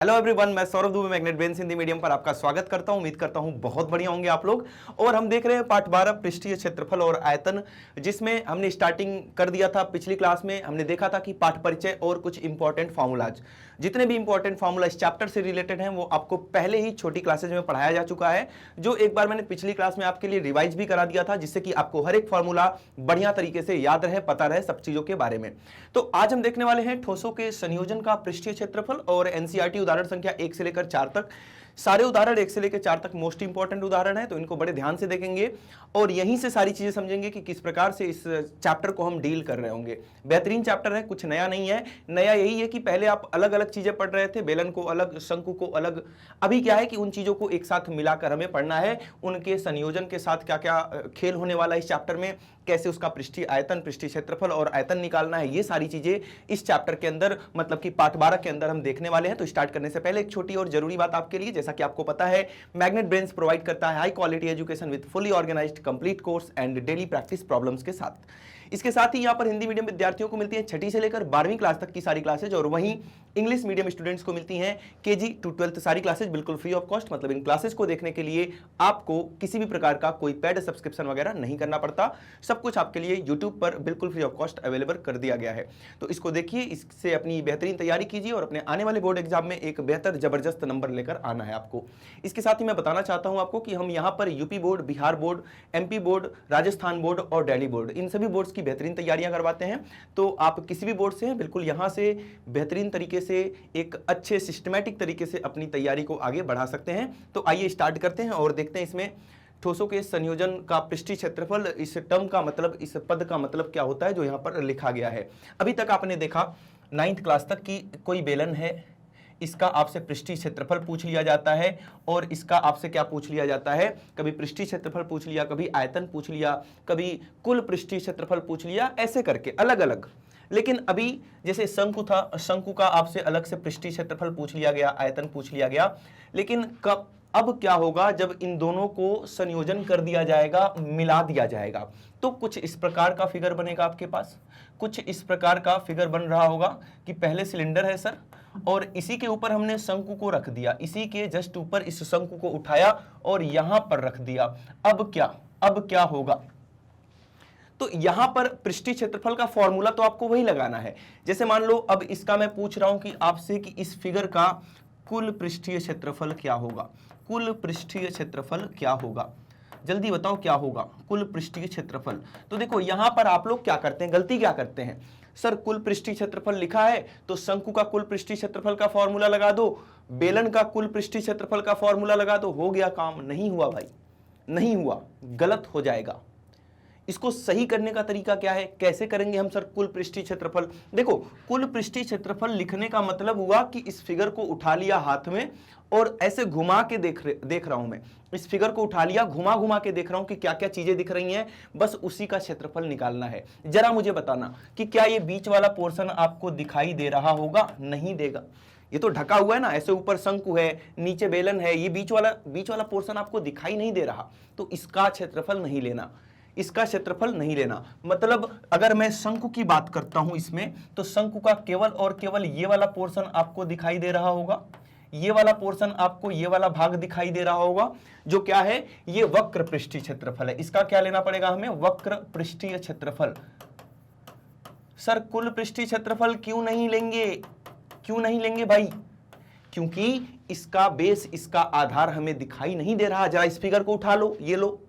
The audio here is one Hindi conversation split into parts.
हेलो एवरीवन, मैं Saurabh Dubey magnet brains Hindi medium पर आपका स्वागत करता हूं। उम्मीद करता हूं बहुत बढ़िया होंगे आप लोग। और हम देख रहे हैं पाठ 12 पृष्ठीय क्षेत्रफल और आयतन, जिसमें हमने स्टार्टिंग कर दिया था। पिछली क्लास में हमने देखा था कि पाठ परिचय और कुछ इंपॉर्टेंट फार्मूलाज, जितने भी इंपॉर्टेंट फार्मूला इस चैप्टर से रिलेटेड हैं वो आपको पहले ही छोटी क्लासेज में पढ़ाया जा चुका है, जो एक बार मैंने पिछली क्लास में आपके लिए रिवाइज भी करा दिया था, जिससे कि आपको हर एक फार्मूला बढ़िया तरीके से याद रहे, पता रहे सब चीजों के बारे में। तो आज हम देखने वाले हैं ठोसों के संयोजन का पृष्ठीय क्षेत्रफल और एनसीईआरटी उदाहरण संख्या 1 से लेकर 4 तक। सारे उदाहरण 1 से लेकर 4 तक मोस्ट इंपॉर्टेंट उदाहरण है, तो इनको बड़े ध्यान से देखेंगे और यहीं से सारी चीजें समझेंगे कि किस प्रकार से इस चैप्टर को हम डील कर रहे होंगे। बेहतरीन चैप्टर है, कुछ नया नहीं है। नया यही है कि पहले आप अलग अलग चीजें पढ़ रहे थे, बेलन को अलग, शंकु को अलग। अभी क्या है कि उन चीजों को एक साथ मिलाकर हमें पढ़ना है, उनके संयोजन के साथ क्या क्या खेल होने वाला है इस चैप्टर में, कैसे उसका पृष्ठीय आयतन, पृष्ठीय क्षेत्रफल और आयतन निकालना है, ये सारी चीजें इस चैप्टर के अंदर, मतलब कि पाठ 12 के अंदर हम देखने वाले हैं। तो स्टार्ट करने से पहले एक छोटी और जरूरी बात आपके लिए, जैसा कि आपको पता है मैग्नेट ब्रेन्स प्रोवाइड करता है high quality education with fully organised complete course and daily practice problems के साथ। इसके साथ ही यहाँ पर हिंदी मीडियम विद्यार्थियों को मिलती है 6ठी से लेकर 12वीं क्लास तक की सारी क्लासेज, और वहीं इंग्लिश मीडियम स्टूडेंट्स को मिलती हैं केजी टू 12th सारी क्लासेज बिल्कुल फ्री ऑफ कॉस्ट। मतलब इन क्लासेज को देखने के लिए आपको किसी भी प्रकार का कोई पेड सब्सक्रिप्शन वगैरह नहीं करना पड़ता, सब कुछ आपके लिए यूट्यूब पर बिल्कुल फ्री ऑफ कॉस्ट अवेलेबल कर दिया गया है। तो इसको देखिए, इससे अपनी बेहतरीन तैयारी कीजिए और अपने आने वाले बोर्ड एग्जाम में एक बेहतर जबरदस्त नंबर लेकर आना है आपको। इसके साथ ही मैं बताना चाहता हूं आपको कि हम यहाँ पर UP board, Bihar board, MP board, Rajasthan board और दिल्ली बोर्ड, इन सभी बोर्ड्स की बेहतरीन तैयारियां करवाते हैं। तो आप किसी भी बोर्ड से हैं, बिल्कुल यहां से बेहतरीन तरीके से एक अच्छे सिस्टमैटिक तरीके से अपनी तैयारी को आगे बढ़ा सकते हैं। तो आइए स्टार्ट करते हैं और देखते हैं इसमें ठोसों के संयोजन का पृष्ठीय क्षेत्रफल, इस टर्म का मतलब, इस पद का मतलब क्या होता है जो यहां पर लिखा गया है। अभी तक आपने देखा 9th क्लास तक की कोई बेलन है, इसका आपसे पृष्ठीय क्षेत्रफल पूछ लिया जाता है, और इसका आपसे क्या पूछ लिया जाता है, कभी पृष्ठीय क्षेत्रफल पूछ लिया, कभी आयतन पूछ लिया, कभी कुल पृष्ठीय क्षेत्रफल पूछ लिया, ऐसे करके अलग अलग। लेकिन अभी जैसे शंकु था, शंकु का आपसे अलग से पृष्ठीय क्षेत्रफल पूछ लिया गया, आयतन पूछ लिया गया। लेकिन कब, अब क्या होगा जब इन दोनों को संयोजन कर दिया जाएगा, मिला दिया जाएगा, तो कुछ इस प्रकार का फिगर बनेगा आपके पास। कुछ इस प्रकार का फिगर बन रहा होगा कि पहले सिलेंडर है सर, और इसी के ऊपर हमने शंकु को रख दिया, इसी के जस्ट ऊपर इस शंकु को उठाया और यहां पर रख दिया। अब क्या होगा, तो यहां पर पृष्ठीय क्षेत्रफल का फॉर्मूला तो आपको वही लगाना है। जैसे मान लो अब इसका मैं पूछ रहा हूं कि आपसे कि इस फिगर का कुल पृष्ठीय क्षेत्रफल क्या होगा, कुल पृष्ठीय क्षेत्रफल क्या होगा, जल्दी बताओ क्या होगा कुल पृष्ठीय क्षेत्रफल। तो देखो यहां पर आप लोग क्या करते हैं, गलती क्या करते हैं, सर कुल पृष्ठीय क्षेत्रफल लिखा है तो शंकु का कुल पृष्ठीय क्षेत्रफल का फॉर्मूला लगा दो, बेलन का कुल पृष्ठीय क्षेत्रफल का फॉर्मूला लगा दो, हो गया काम। नहीं हुआ भाई, नहीं हुआ, गलत हो जाएगा। इसको सही करने का तरीका क्या है, कैसे करेंगे हम सर कुल पृष्ठीय क्षेत्रफल। देखो कुल पृष्ठीय क्षेत्रफल लिखने का मतलब हुआ कि इस फिगर को उठा लिया हाथ में और ऐसे घुमा के देख रहा हूं मैं, इस फिगर को उठा लिया, घुमा घुमा के देख रहा हूं कि क्या क्या चीजें दिख रही हैं, बस उसी का क्षेत्रफल निकालना है। जरा मुझे बताना कि क्या ये बीच वाला पोर्शन आपको दिखाई दे रहा होगा, नहीं देगा, ये तो ढका हुआ है ना, ऐसे ऊपर शंकु है, नीचे बेलन है, ये बीच वाला पोर्शन आपको दिखाई नहीं दे रहा, तो इसका क्षेत्रफल नहीं लेना, इसका क्षेत्रफल नहीं लेना। मतलब अगर मैं शंकु की बात करता हूं इसमें, तो शंकु का केवल और केवल ये वाला पोर्शन आपको दिखाई दे रहा होगा, ये वाला पोर्शन आपको, ये वाला भाग दिखाई दे रहा होगा, जो क्या है, ये वक्र पृष्ठीय क्षेत्रफल है। इसका क्या लेना पड़ेगा हमें, वक्र पृष्ठीय क्षेत्रफल। सर कुल पृष्ठीय क्षेत्रफल क्यों नहीं लेंगे, क्यों नहीं लेंगे भाई, क्योंकि इसका बेस, इसका आधार हमें दिखाई नहीं दे रहा। जरा इस फिगर को उठा लो, ये लो,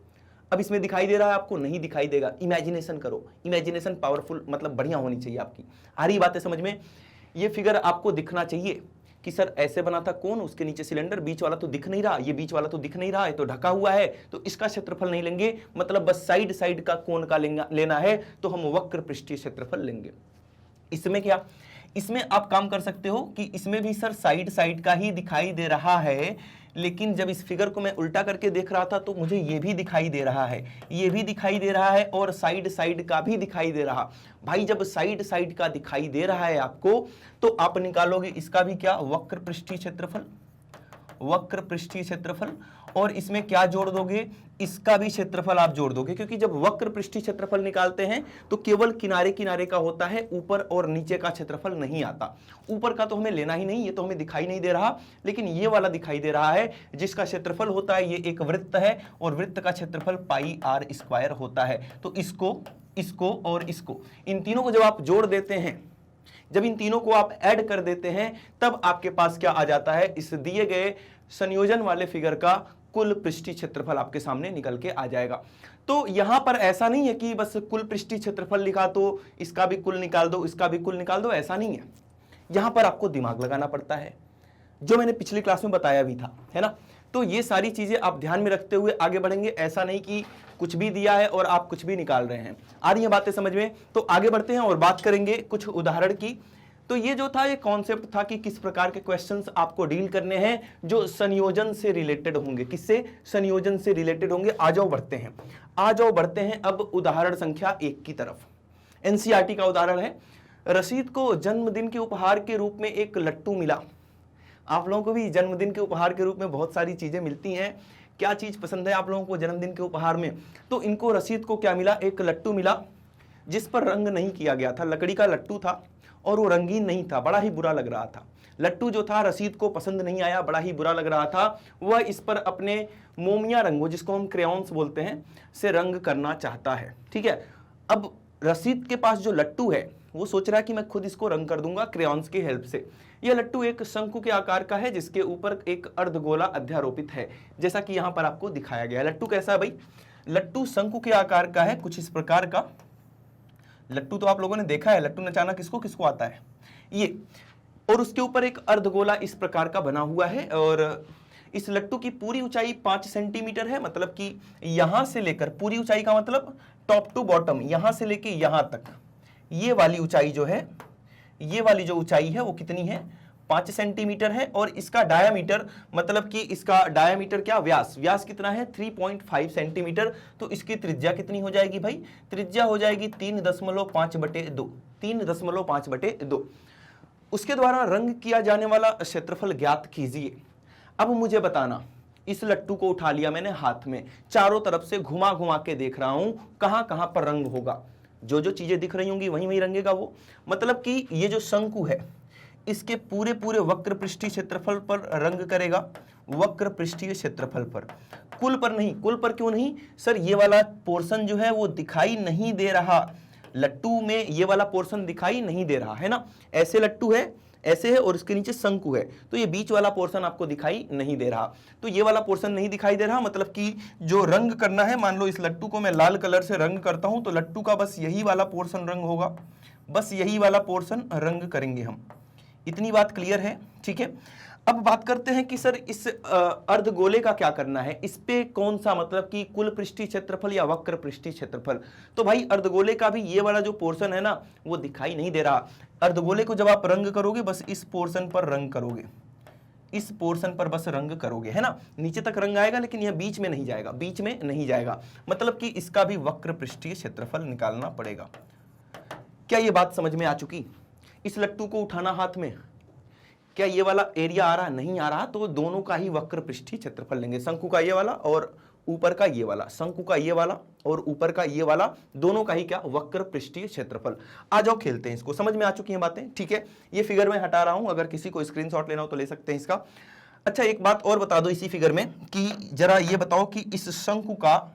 अब इसमें दिखाई दे रहा है आपको, नहीं दिखाई देगा। इमेजिनेशन करो, इमेजिनेशन पावरफुल, मतलब बढ़िया होनी चाहिए आपकी। आ रही बात है समझ में, ये फिगर आपको दिखना चाहिए कि सर ऐसे बना था कोन, उसके नीचे सिलेंडर, बीच वाला तो दिख नहीं रहा, ये बीच वाला तो दिख नहीं रहा है, तो ढका हुआ है, तो इसका क्षेत्रफल नहीं लेंगे, मतलब बस साइड साइड का कोन का लेना है, तो हम वक्र पृष्ठीय क्षेत्रफल लेंगे। इसमें क्या, इसमें आप काम कर सकते हो कि इसमें भी सर साइड साइड का ही दिखाई दे रहा है, लेकिन जब इस फिगर को मैं उल्टा करके देख रहा था तो मुझे ये भी दिखाई दे रहा है, ये भी दिखाई दे रहा है, और साइड साइड का भी दिखाई दे रहा। भाई जब साइड साइड का दिखाई दे रहा है आपको, तो आप निकालोगे इसका भी क्या, वक्र पृष्ठीय क्षेत्रफल। वक्र पृष्ठीय क्षेत्रफल, और इसमें क्या जोड़ दोगे, इसका भी क्षेत्रफल आप जोड़ दोगे, क्योंकि जब वक्र पृष्ठीय क्षेत्रफल निकालते हैं तो केवल किनारे किनारे का होता है, ऊपर और नीचे का क्षेत्रफल नहीं आता। ऊपर का तो हमें लेना ही नहीं, ये तो हमें दिखाई नहीं दे रहा, लेकिन ये वाला दिखाई दे रहा है जिसका क्षेत्रफल होता है, ये एक वृत्त है और वृत्त का क्षेत्रफल पाई आर स्क्वायर होता है। तो इसको और इसको, इन तीनों को जब आप जोड़ देते हैं, जब इन तीनों को आप ऐड कर देते हैं, तब आपके पास क्या आ जाता है, इस दिए गए संयोजन वाले फिगर का कुल पृष्ठीय क्षेत्रफल आपके सामने निकल के आ जाएगा। तो यहां पर ऐसा नहीं है कि बस कुल पृष्ठीय क्षेत्रफल लिखा तो इसका भी कुल निकाल दो, इसका भी कुल निकाल दो, ऐसा नहीं है। यहां पर आपको दिमाग लगाना पड़ता है, जो मैंने पिछली क्लास में बताया भी था, है ना। तो ये सारी चीजें आप ध्यान में रखते हुए आगे बढ़ेंगे, ऐसा नहीं कि कुछ भी दिया है और आप कुछ भी निकाल रहे हैं। आ रही है बातें समझ में? तो आगे बढ़ते हैं और बात करेंगे कुछ उदाहरण की। तो ये जो था, ये कॉन्सेप्ट था कि किस प्रकार के क्वेश्चंस आपको डील करने हैं जो संयोजन से रिलेटेड होंगे। किससे? संयोजन से रिलेटेड होंगे। आ जाओ बढ़ते हैं अब उदाहरण संख्या 1 की तरफ। एनसीईआरटी का उदाहरण है, रशीद को जन्मदिन के उपहार के रूप में एक लट्टू मिला। आप लोगों को भी जन्मदिन के उपहार के रूप में बहुत सारी चीजें मिलती हैं। क्या चीज पसंद है आप लोगों को जन्मदिन के उपहार में? तो इनको रशीद को क्या मिला, एक लट्टू मिला जिस पर रंग नहीं किया गया था। लकड़ी का लट्टू था और वो रंगीन नहीं था, बड़ा ही बुरा लग रहा था। लट्टू जो था रशीद को पसंद नहीं आया, बड़ा ही बुरा लग रहा था। वह इस पर अपने मोमिया रंगों, जिसको हम क्रेयॉन्स बोलते हैं, से रंग करना चाहता है। ठीक है, अब रशीद के पास जो लट्टू है वो सोच रहा है कि मैं खुद इसको रंग कर दूंगा क्रेयॉन्स की हेल्प से। यह लट्टू एक शंकु के आकार का है जिसके ऊपर एक अर्धगोला अध्यारोपित है, जैसा कि यहां पर आपको दिखाया गया है। लट्टू कैसा है भाई? लट्टू शंकु के आकार का है, कुछ इस प्रकार का। लट्टू तो आप लोगों ने देखा है, लट्टू नचाना किसको किसको आता है ये। और उसके ऊपर एक अर्धगोला इस प्रकार का बना हुआ है, और इस लट्टू की पूरी ऊंचाई 5 सेंटीमीटर है। मतलब कि यहां से लेकर, पूरी ऊंचाई का मतलब टॉप टू बॉटम, यहां से लेके यहां तक, ये वाली ऊंचाई जो है, ये वाली जो ऊंचाई है वो कितनी है, 5 सेंटीमीटर है। और इसका डायामीटर, मतलब कि इसका डायामीटर क्या, व्यास कितना है, 3.5 सेंटीमीटर। तो इसकी त्रिज्या कितनी हो जाएगी भाई? त्रिज्या हो जाएगी 3.5/2, 3.5/2। उसके द्वारा रंग किया जाने वाला क्षेत्रफल ज्ञात कीजिए। अब मुझे बताना, इस लट्टू को उठा लिया मैंने हाथ में, चारों तरफ से घुमा घुमा के देख रहा हूं कहां कहां पर रंग होगा। जो जो चीजें दिख रही होंगी वहीं वहीं रंगेगा वो। मतलब कि ये जो शंकु है, इसके पूरे पूरे वक्र पृष्ठीय क्षेत्रफल पर रंग करेगा, वक्र पृष्ठीय क्षेत्रफल पर, कुल पर नहीं। कुल पर क्यों नहीं सर? ये वाला पोर्शन जो है वो दिखाई नहीं दे रहा लट्टू में, ये वाला पोर्शन दिखाई नहीं दे रहा है ना। ऐसे लट्टू है, ऐसे है, और इसके नीचे शंकु है, तो ये बीच वाला पोर्शन आपको दिखाई नहीं दे रहा। तो ये वाला पोर्शन नहीं दिखाई दे रहा, मतलब कि जो रंग करना है, मान लो इस लट्टू को मैं लाल कलर से रंग करता हूं, तो लट्टू का बस यही वाला पोर्शन रंग होगा, बस यही वाला पोर्शन रंग करेंगे हम। इतनी बात क्लियर है? ठीक है। अब बात करते हैं कि सर इस अर्धगोले का क्या करना है, इस पे कौन सा, मतलब कि कुल पृष्ठीय क्षेत्रफल या वक्र पृष्ठीय क्षेत्रफल। तो भाई अर्धगोले का भी ये वाला जो पोर्शन है ना वो दिखाई नहीं दे रहा। अर्धगोले को जब आप रंग करोगे, बस इस पोर्शन पर रंग करोगे, इस पोर्शन पर बस रंग करोगे, है ना। नीचे तक रंग आएगा लेकिन यह बीच में नहीं जाएगा, बीच में नहीं जाएगा। मतलब कि इसका भी वक्र पृष्ठीय क्षेत्रफल निकालना पड़ेगा। क्या ये बात समझ में आ चुकी? इस लट्टू को उठाना हाथ में, क्या ये वाला एरिया आ रहा, नहीं आ रहा, तो दोनों का ही वक्र पृष्ठीय क्षेत्रफल लेंगे। शंकु का ये वाला और ऊपर का ये वाला, शंकु का ये वाला और ऊपर का ये वाला, दोनों का ही क्या, वक्र पृष्ठीय क्षेत्रफल। आ जाओ खेलते हैं इसको। समझ में आ चुकी हैं बातें? ठीक है, ये फिगर में हटा रहा हूं, अगर किसी को स्क्रीनशॉट लेना हो तो ले सकते हैं इसका। अच्छा, एक बात और बता दो इसी फिगर में कि जरा ये बताओ कि इस शंकु का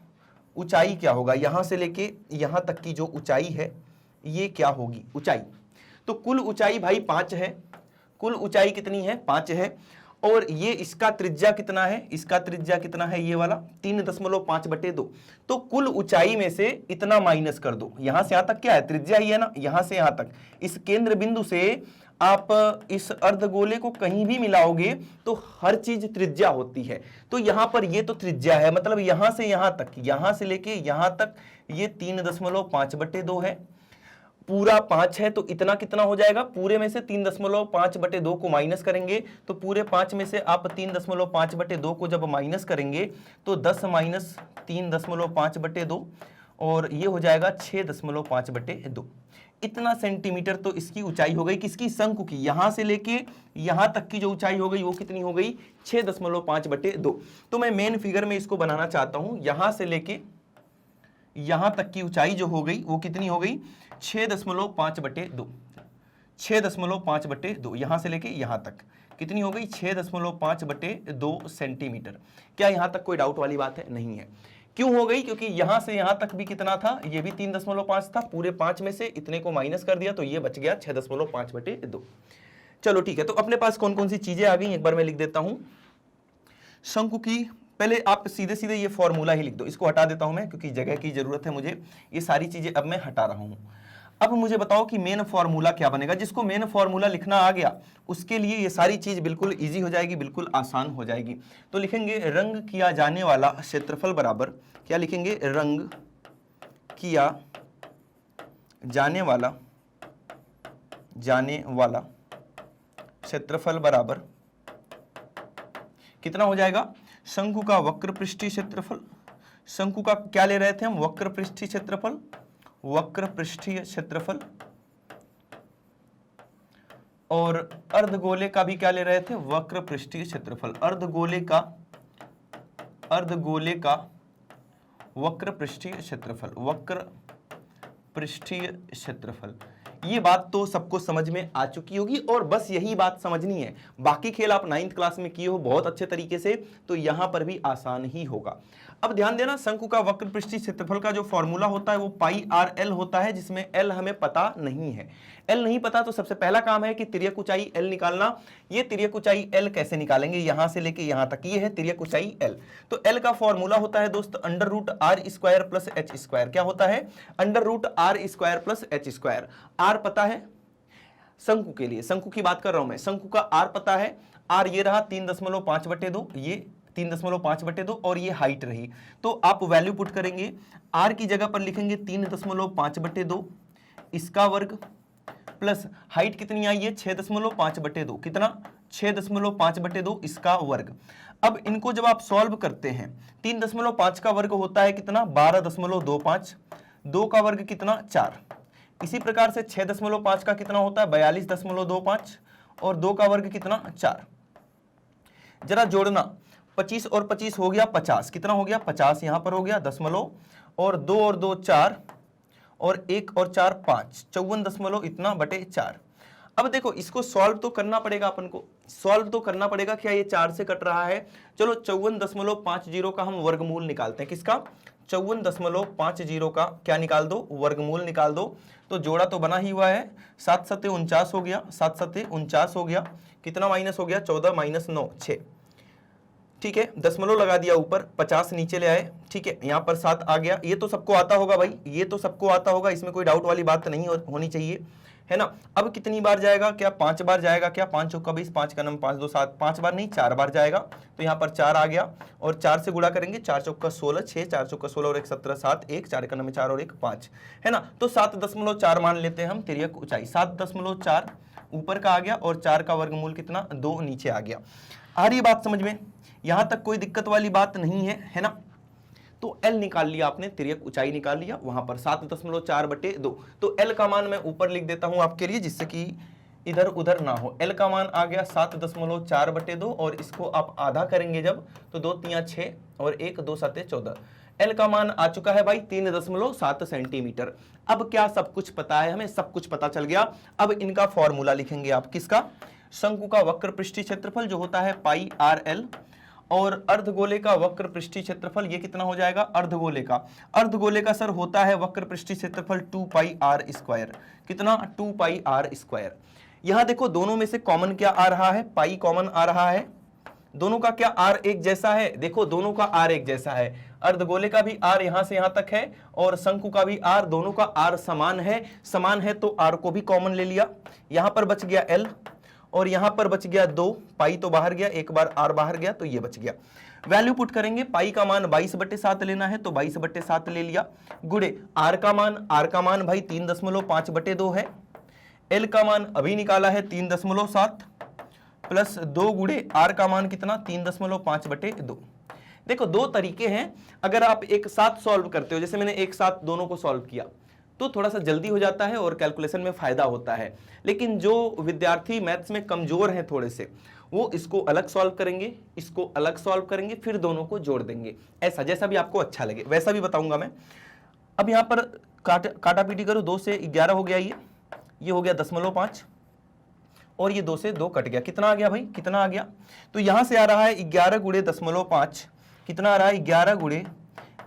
ऊंचाई क्या होगा, यहां से लेके यहां तक की जो ऊंचाई है ये क्या होगी ऊंचाई। तो कुल ऊंचाई भाई 5 है, कुल ऊंचाई कितनी है, 5 है। और ये इसका त्रिज्या कितना है, इसका त्रिज्या कितना है, ये वाला 3.5/2। तो कुल ऊंचाई में से इतना माइनस कर दो, यहां से यहां तक क्या है, त्रिज्या ही है ना, यहां से यहां तक। इस केंद्र बिंदु से आप इस अर्धगोले को कहीं भी मिलाओगे तो हर चीज त्रिज्या होती है। तो यहां पर ये तो त्रिज्या है, मतलब यहां से यहां तक, यहां से लेके यहां तक ये 3.5/2 है, पूरा 5 है। तो इतना कितना हो जाएगा, पूरे में से 3.5/2 को माइनस करेंगे, तो पूरे 5 में से आप 3.5/2 को जब माइनस करेंगे तो 10 - 3.5/2 और ये हो जाएगा 6.5/2। इतना सेंटीमीटर तो इसकी ऊंचाई हो गई, किसकी? शंकु की। यहां से लेके यहां तक की जो ऊंचाई हो गई वो कितनी हो गई? 6.5/2। तो मैं मेन फिगर में इसको बनाना चाहता हूं, यहां से लेके यहां तक की ऊंचाई जो हो गई वो कितनी हो गई? 6.5/2। 6.5/2 यहां से लेके यहां तक कितनी हो गई? 6.5/2 सेंटीमीटर। क्या यहां तक कोई डाउट वाली बात है? नहीं है। क्यों हो गई? क्योंकि यहां से यहां तक भी कितना था? ये भी 3.5 था। पूरे 5 में से इतने को माइनस कर दिया तो ये बच गया 6.5/2। चलो ठीक है, तो अपने पास कौन कौन सी चीजें आ गई एक बार मैं लिख देता हूं। शंकु की, पहले आप सीधे सीधे ये फॉर्मूला ही लिख दो, इसको हटा देता हूं मैं क्योंकि जगह की जरूरत है मुझे। ये सारी चीजें अब मैं हटा रहा हूं। अब मुझे बताओ कि मेन फॉर्मूला क्या बनेगा। जिसको मेन फॉर्मूला लिखना आ गया उसके लिए ये सारी चीज बिल्कुल इजी हो जाएगी, बिल्कुल आसान हो जाएगी। तो लिखेंगे रंग किया जाने वाला क्षेत्रफल बराबर, क्या लिखेंगे? रंग किया जाने वाला क्षेत्रफल बराबर कितना हो जाएगा? शंकु का वक्र पृष्ठीय क्षेत्रफल। शंकु का क्या ले रहे थे हम? वक्र पृष्ठीय क्षेत्रफल। वक्र पृष्ठीय क्षेत्रफल। और अर्धगोले का भी क्या ले रहे थे? वक्र पृष्ठीय क्षेत्रफल। अर्धगोले का वक्र पृष्ठीय क्षेत्रफल। वक्र पृष्ठीय क्षेत्रफल। ये बात तो सबको समझ में आ चुकी होगी और बस यही बात समझनी है। बाकी खेल आप 9th क्लास में किए हो बहुत अच्छे तरीके से, तो यहां पर भी आसान ही होगा। अब ध्यान देना, शंकु का वक्र पृष्ठीय क्षेत्रफल का जो फॉर्मूला होता है वो πr_l होता है, जिसमें l हमें पता नहीं है। l नहीं पता तो सबसे पहला काम है कि तिर्यक ऊंचाई l निकालना। ये तिर्यक ऊंचाई l कैसे निकालेंगे? यहां से लेके यहां तक ये है तिर्यक ऊंचाई l। तो l का फॉर्मूला होता है दोस्त √r² + h²। क्या होता है? √r² + h²। r पता है शंकु के लिए, शंकु की बात कर रहा हूं मैं। शंकु का r पता है, r ये रहा 3.5/2, ये 3.5/2 और ये हाइट रही। तो आप वैल्यू पुट करेंगे, r की जगह पर लिखेंगे 3.5/2 इसका वर्ग प्लस हाइट कितनी आई है? 6.5/2। कितना? 6.5/2 इसका वर्ग। अब इनको जब आप सॉल्व करते हैं, 3.5 का वर्ग होता है कितना? 12.25। 2 का वर्ग कितना? 4। इसी प्रकार से 6.5 का कितना होता है? 42.25 और 2 का वर्ग कितना? 4। जरा जोड़ना, 25 और 25 हो गया 50। कितना हो गया? 50 यहां पर हो गया दशमलव, और 2 और 2 4, और 1 और 4 5, 54.4। अब देखो इसको सॉल्व तो करना पड़ेगा, अपन को सॉल्व तो करना पड़ेगा। क्या ये 4 से कट रहा है? चलो 54.50 का हम वर्गमूल निकालते हैं। किसका? 54.50 का क्या निकाल दो? वर्गमूल निकाल दो। तो जोड़ा तो बना ही हुआ है, 7 7 49 हो गया, 7 7 49 हो गया। कितना माइनस हो गया? 14 - 9 6। ठीक है, दशमलव लगा दिया ऊपर, 50 नीचे ले आए। ठीक है, यहाँ पर 7 आ गया। ये तो सबको आता होगा भाई, ये तो सबको आता होगा, इसमें कोई डाउट वाली बात नहीं होनी चाहिए, है ना। अब कितनी बार जाएगा? क्या 5 बार जाएगा? क्या 5 चौका 20, 5 का नम 5 2 7, 5 बार नहीं 4 बार जाएगा। तो यहाँ पर 4 आ गया और 4 से गुणा करेंगे, 4 चौका 16, 6, 4 चौका 16 और 1 17, 7, 1 4 का नम 4 और 1 5, है ना। तो 7.4 मान लेते हैं हम तिर्यक ऊंचाई। 7.4 ऊपर का आ गया और 4 का वर्गमूल कितना? 2 नीचे आ गया। आ रही बात समझ में? यहां तक कोई दिक्कत वाली बात नहीं है ना। तो L निकाल लिया आपने, तिर्यक ऊंचाई निकाल लिया, वहां पर 7.4/2। तो L का मान मैं ऊपर लिख देता हूं आपके लिए, जिससे कि इधर उधर ना हो। L का मान आ गया 7.4/2 और इसको आप आधा करेंगे जब, तो 2 3 6 और 1 2 7 14। L का मान आ चुका है भाई 3.7 सेंटीमीटर। अब क्या सब कुछ पता है हमें? सब कुछ पता चल गया। अब इनका फॉर्मूला लिखेंगे आप। किसका? शंकु का वक्र पृष्ठीय क्षेत्रफल जो होता है πr_l, और अर्धगोले का वक्र पृष्ठीय क्षेत्रफल ये कितना हो जाएगा? अर्धगोले का सर होता है वक्र पृष्ठीय क्षेत्रफल 2πr²। कितना? 2πr²। यहां देखो दोनों में से कॉमन क्या आ रहा है? पाई कॉमन आ रहा है। दोनों का क्या r एक जैसा है? देखो दोनों का r एक जैसा है। अर्धगोले का भी r यहां से यहां तक है और शंकु का भी r, दोनों का r समान है। समान है तो r को भी कॉमन ले लिया। यहां पर बच गया l और यहां पर बच गया 2, पाई तो बाहर गया, एक बार r बाहर गया तो ये बच गया। वैल्यू पुट करेंगे, पाई का मान 22/7 लेना है तो 22/7 ले लिया, गुड़े r का मान भाई 3.5/2 है। l का मान अभी निकाला है 3.7 प्लस 2 गुड़े r का मान कितना? 3.5/2। देखो दो तरीके हैं, अगर आप एक साथ सॉल्व करते हो, जैसे मैंने एक साथ दोनों को सॉल्व किया तो थोड़ा सा जल्दी हो जाता है और कैलकुलेशन में फायदा होता है। लेकिन जो विद्यार्थी मैथ्स में कमजोर हैं थोड़े से, वो इसको अलग सॉल्व करेंगे, इसको अलग सॉल्व करेंगे, फिर दोनों को जोड़ देंगे। ऐसा जैसा भी आपको अच्छा लगे वैसा भी बताऊंगा मैं। अब यहां पर काटा पीटी करो, 2 से 11 हो गया, ये हो गया 0.5 और ये 2 से 2 कट गया। कितना आ गया भाई, कितना आ गया? तो यहां से आ रहा है 11 गुणे 0.5, कितना आ रहा है 11 गुणे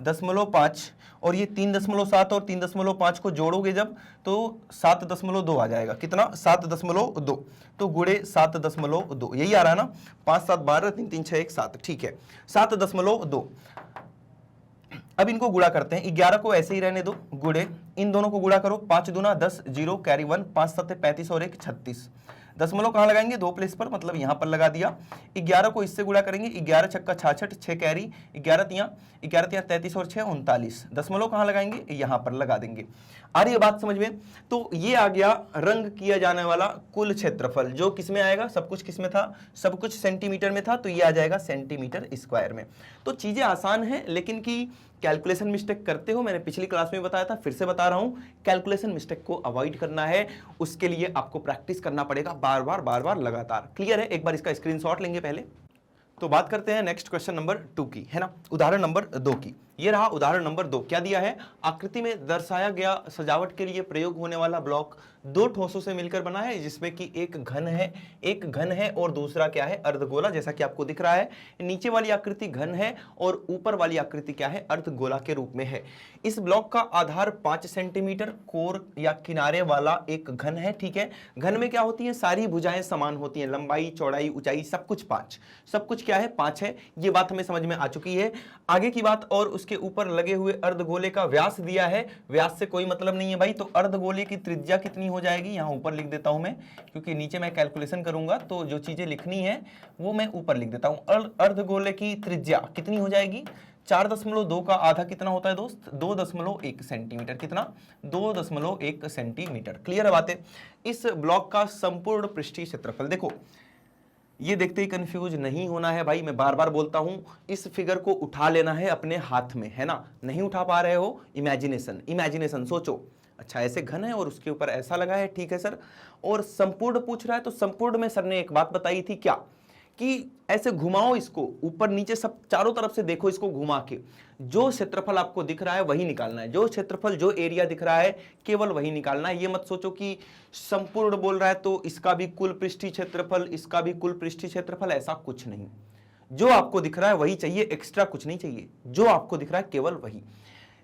0.5 और ये 3.7 और 3.5 को जोड़ोगे जब तो 7.2 आ जाएगा। कितना? 7.2। तो गुणे 7.2 यही आ रहा है ना, 5 7 12 3 3 6 1 7, ठीक है 7.2। अब इनको गुणा करते हैं, 11 को ऐसे ही रहने दो, गुणे इन दोनों को गुणा करो, 5 दूना 10, 0 कैरी 1, 5 7 35 और 1 36। दशमलव कहां लगाएंगे? 2 प्लेस पर, मतलब यहां पर लगा दिया। 11 को इससे गुणा करेंगे, 11 छक्का 66, 6 कैरी, 11 तिया 33 और 6 39। दशमलव कहां लगाएंगे? यहां पर लगा देंगे। आ रही है बात समझ में? तो ये आ गया रंग किया जाने वाला कुल क्षेत्रफल, जो किसमें आएगा? सब कुछ किसमें था? सब कुछ सेंटीमीटर में था, तो ये आ जाएगा सेंटीमीटर स्क्वायर में। तो चीजें आसान है, लेकिन की कैलकुलेशन मिस्टेक करते हो, मैंने पिछली क्लास में बताया था, फिर से बता रहा हूं, कैलकुलेशन मिस्टेक को अवॉइड करना है, उसके लिए आपको प्रैक्टिस करना पड़ेगा बार बार लगातार। क्लियर है? एक बार इसका स्क्रीनशॉट लेंगे पहले। तो बात करते हैं नेक्स्ट क्वेश्चन नंबर 2 की, है ना, उदाहरण नंबर 2 की। ये रहा उदाहरण नंबर 2। क्या दिया है? आकृति में दर्शाया गया सजावट के लिए प्रयोग होने वाला ब्लॉक 2 ठोसों से मिलकर बना है, जिसमें कि एक घन है और दूसरा क्या है? अर्धगोला, जैसा कि आपको दिख रहा है। नीचे वाली आकृति घन है और ऊपर वाली आकृति क्या है? अर्धगोला के रूप में है। इस ब्लॉक का आधार 5 सेंटीमीटर कोर या किनारे वाला एक घन है, ठीक है। घन में क्या होती है? सारी भुजाएं समान होती हैं, लंबाई चौड़ाई ऊंचाई सब कुछ 5, सब कुछ क्या है? 5 है। ये बात हमें समझ में आ चुकी है। आगे की बात, और उसके ऊपर लगे हुए अर्धगोले का व्यास दिया है। व्यास से कोई मतलब नहीं है भाई, तो अर्धगोले की त्रिज्या कितनी हो जाएगी? यहां ऊपर लिख देता हूं मैं, क्योंकि नीचे मैं कैलकुलेशन करूंगा, तो जो चीजें लिखनी है वो मैं ऊपर लिख देता हूं। अर्धगोले की त्रिज्या कितनी हो जाएगी? 4.2 का आधा कितना होता है दोस्त? 2.1 सेंटीमीटर। कितना? 2.1 सेंटीमीटर। क्लियर है बातें? इस ब्लॉक का संपूर्ण पृष्ठीय क्षेत्रफल, देखो ये देखते ही कंफ्यूज नहीं होना है भाई, मैं बार बार बोलता हूं, इस फिगर को उठा लेना है अपने हाथ में, है ना। नहीं उठा पा रहे हो, इमेजिनेशन सोचो। अच्छा, ऐसे घन है और उसके ऊपर ऐसा लगा है, ठीक है सर। और संपूर्ण पूछ रहा है, तो संपूर्ण में सर ने एक बात बताई थी, क्या? कि ऐसे घुमाओ इसको, ऊपर नीचे सब चारों तरफ से देखो इसको घुमा के, जो क्षेत्रफल आपको दिख रहा है वही निकालना है। जो क्षेत्रफल, जो एरिया दिख रहा है केवल वही निकालना है। ये मत सोचो कि संपूर्ण बोल रहा है तो इसका भी कुल पृष्ठीय क्षेत्रफल, इसका भी कुल पृष्ठीय क्षेत्रफल, ऐसा कुछ नहीं। जो आपको दिख रहा है वही चाहिए, एक्स्ट्रा कुछ नहीं चाहिए। जो आपको दिख रहा है केवल वही।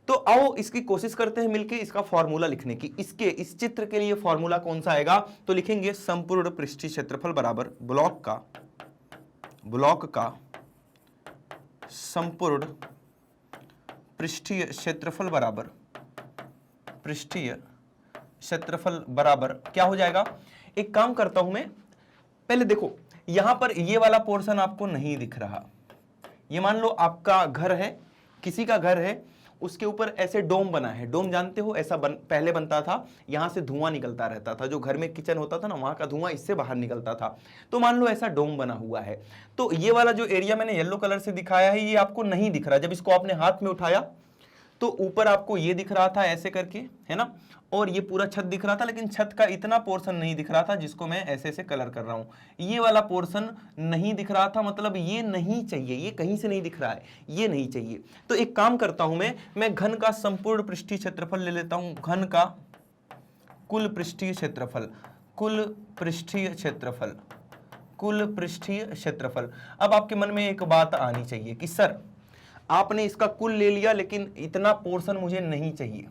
तो आओ इसकी कोशिश करते हैं मिलके इसका फॉर्मूला लिखने की। इसके इस चित्र के लिए फॉर्मूला कौन सा आएगा? तो लिखेंगे संपूर्ण पृष्ठीय क्षेत्रफल बराबर ब्लॉक का संपूर्ण पृष्ठीय क्षेत्रफल बराबर क्या हो जाएगा? एक काम करता हूं मैं, पहले देखो यहां पर ये वाला पोर्शन आपको नहीं दिख रहा। ये मान लो आपका घर है, किसी का घर है, उसके ऊपर ऐसे डोम बना है। डोम जानते हो, ऐसा पहले बनता था, यहां से धुआं निकलता रहता था। जो घर में किचन होता था ना, वहां का धुआं इससे बाहर निकलता था। तो मान लो ऐसा डोम बना हुआ है, तो ये वाला जो एरिया मैंने येलो कलर से दिखाया है, ये आपको नहीं दिख रहा। जब इसको आपने हाथ में उठाया तो ऊपर आपको ये दिख रहा था ऐसे करके, है ना, और ये पूरा छत दिख रहा था, लेकिन छत का इतना पोर्शन नहीं दिख रहा था जिसको मैं ऐसे ऐसे कलर कर रहा हूं। ये वाला पोर्शन नहीं दिख रहा था, मतलब ये नहीं चाहिए, ये कहीं से नहीं दिख रहा है, ये नहीं चाहिए। तो एक काम करता हूं मैं घन का संपूर्ण पृष्ठीय क्षेत्रफल ले लेता हूं। घन का कुल पृष्ठीय क्षेत्रफल। अब आपके मन में एक बात आनी चाहिए कि सर आपने इसका कुल ले लिया, लेकिन इतना पोर्शन मुझे नहीं चाहिए।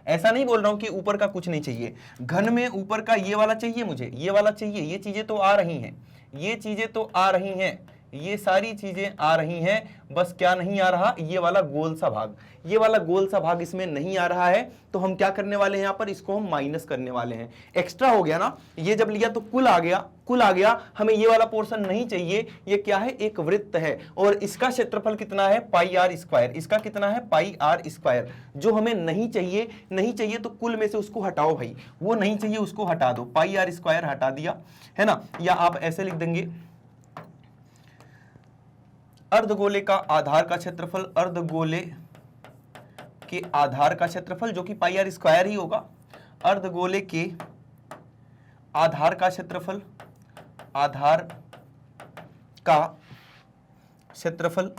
ऐसा नहीं बोल रहा हूं कि ऊपर का कुछ नहीं चाहिए, घन में ऊपर का ये वाला चाहिए मुझे, ये वाला चाहिए, ये चीजें तो आ रही हैं, ये चीजें तो आ रही हैं, ये सारी चीजें आ रही हैं, बस क्या नहीं आ रहा? ये वाला गोल सा भाग, ये वाला गोल सा भाग इसमें नहीं आ रहा है। तो हम क्या करने वाले हैं यहां पर? इसको हम माइनस करने वाले हैं। एक्स्ट्रा हो गया ना, ये जब लिया तो कुल आ गया। हमें ये वाला पोर्शन नहीं चाहिए। ये क्या है? एक वृत्त है, और इसका क्षेत्रफल कितना है? पाई आर स्क्वायर। इसका कितना है? पाई आर स्क्वायर। जो हमें नहीं चाहिए तो कुल में से उसको हटाओ भाई, वो नहीं चाहिए उसको हटा दो। पाई आर स्क्वायर हटा दिया, है ना। या आप ऐसे लिख देंगे, अर्धगोले का आधार का क्षेत्रफल, अर्धगोले के आधार का क्षेत्रफल जो कि पाई आर स्क्वायर ही होगा, अर्धगोले के आधार का क्षेत्रफल, आधार का क्षेत्रफल।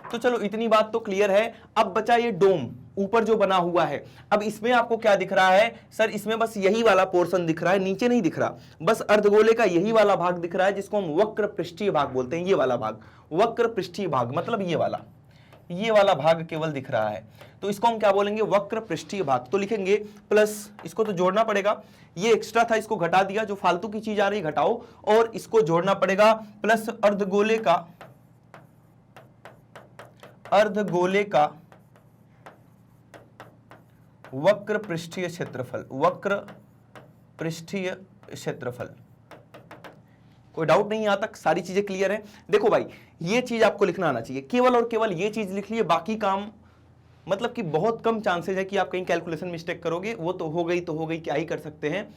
तो चलो इतनी बात तो क्लियर है। अब बचा ये डोम ऊपर जो बना हुआ है, अब इसमें आपको क्या दिख रहा है सर? इसमें बस यही वाला पोर्शन दिख रहा है, नीचे नहीं दिख रहा, बस अर्धगोले का यही वाला भाग दिख रहा है जिसको हम वक्र पृष्ठीय भाग बोलते हैं। ये वाला भाग वक्र पृष्ठीय भाग, मतलब ये वाला भाग केवल दिख रहा है, तो इसको हम क्या बोलेंगे? वक्र पृष्ठीय भाग। तो लिखेंगे प्लस, इसको तो जोड़ना पड़ेगा, ये एक्स्ट्रा था इसको घटा दिया, जो फालतू की चीज आ रही घटाओ, और इसको जोड़ना पड़ेगा, प्लस अर्धगोले का वक्र पृष्ठीय क्षेत्रफल, वक्र पृष्ठीय क्षेत्रफल। कोई डाउट नहीं यहाँ तक? सारी चीजें क्लियर है? देखो भाई, ये चीज आपको लिखना आना चाहिए, केवल और केवल ये चीज लिख लिए, बाकी काम मतलब कि बहुत कम चांसेस है कि आप कहीं कैलकुलेशन मिस्टेक करोगे, वो तो हो गई, क्या ही कर सकते हैं।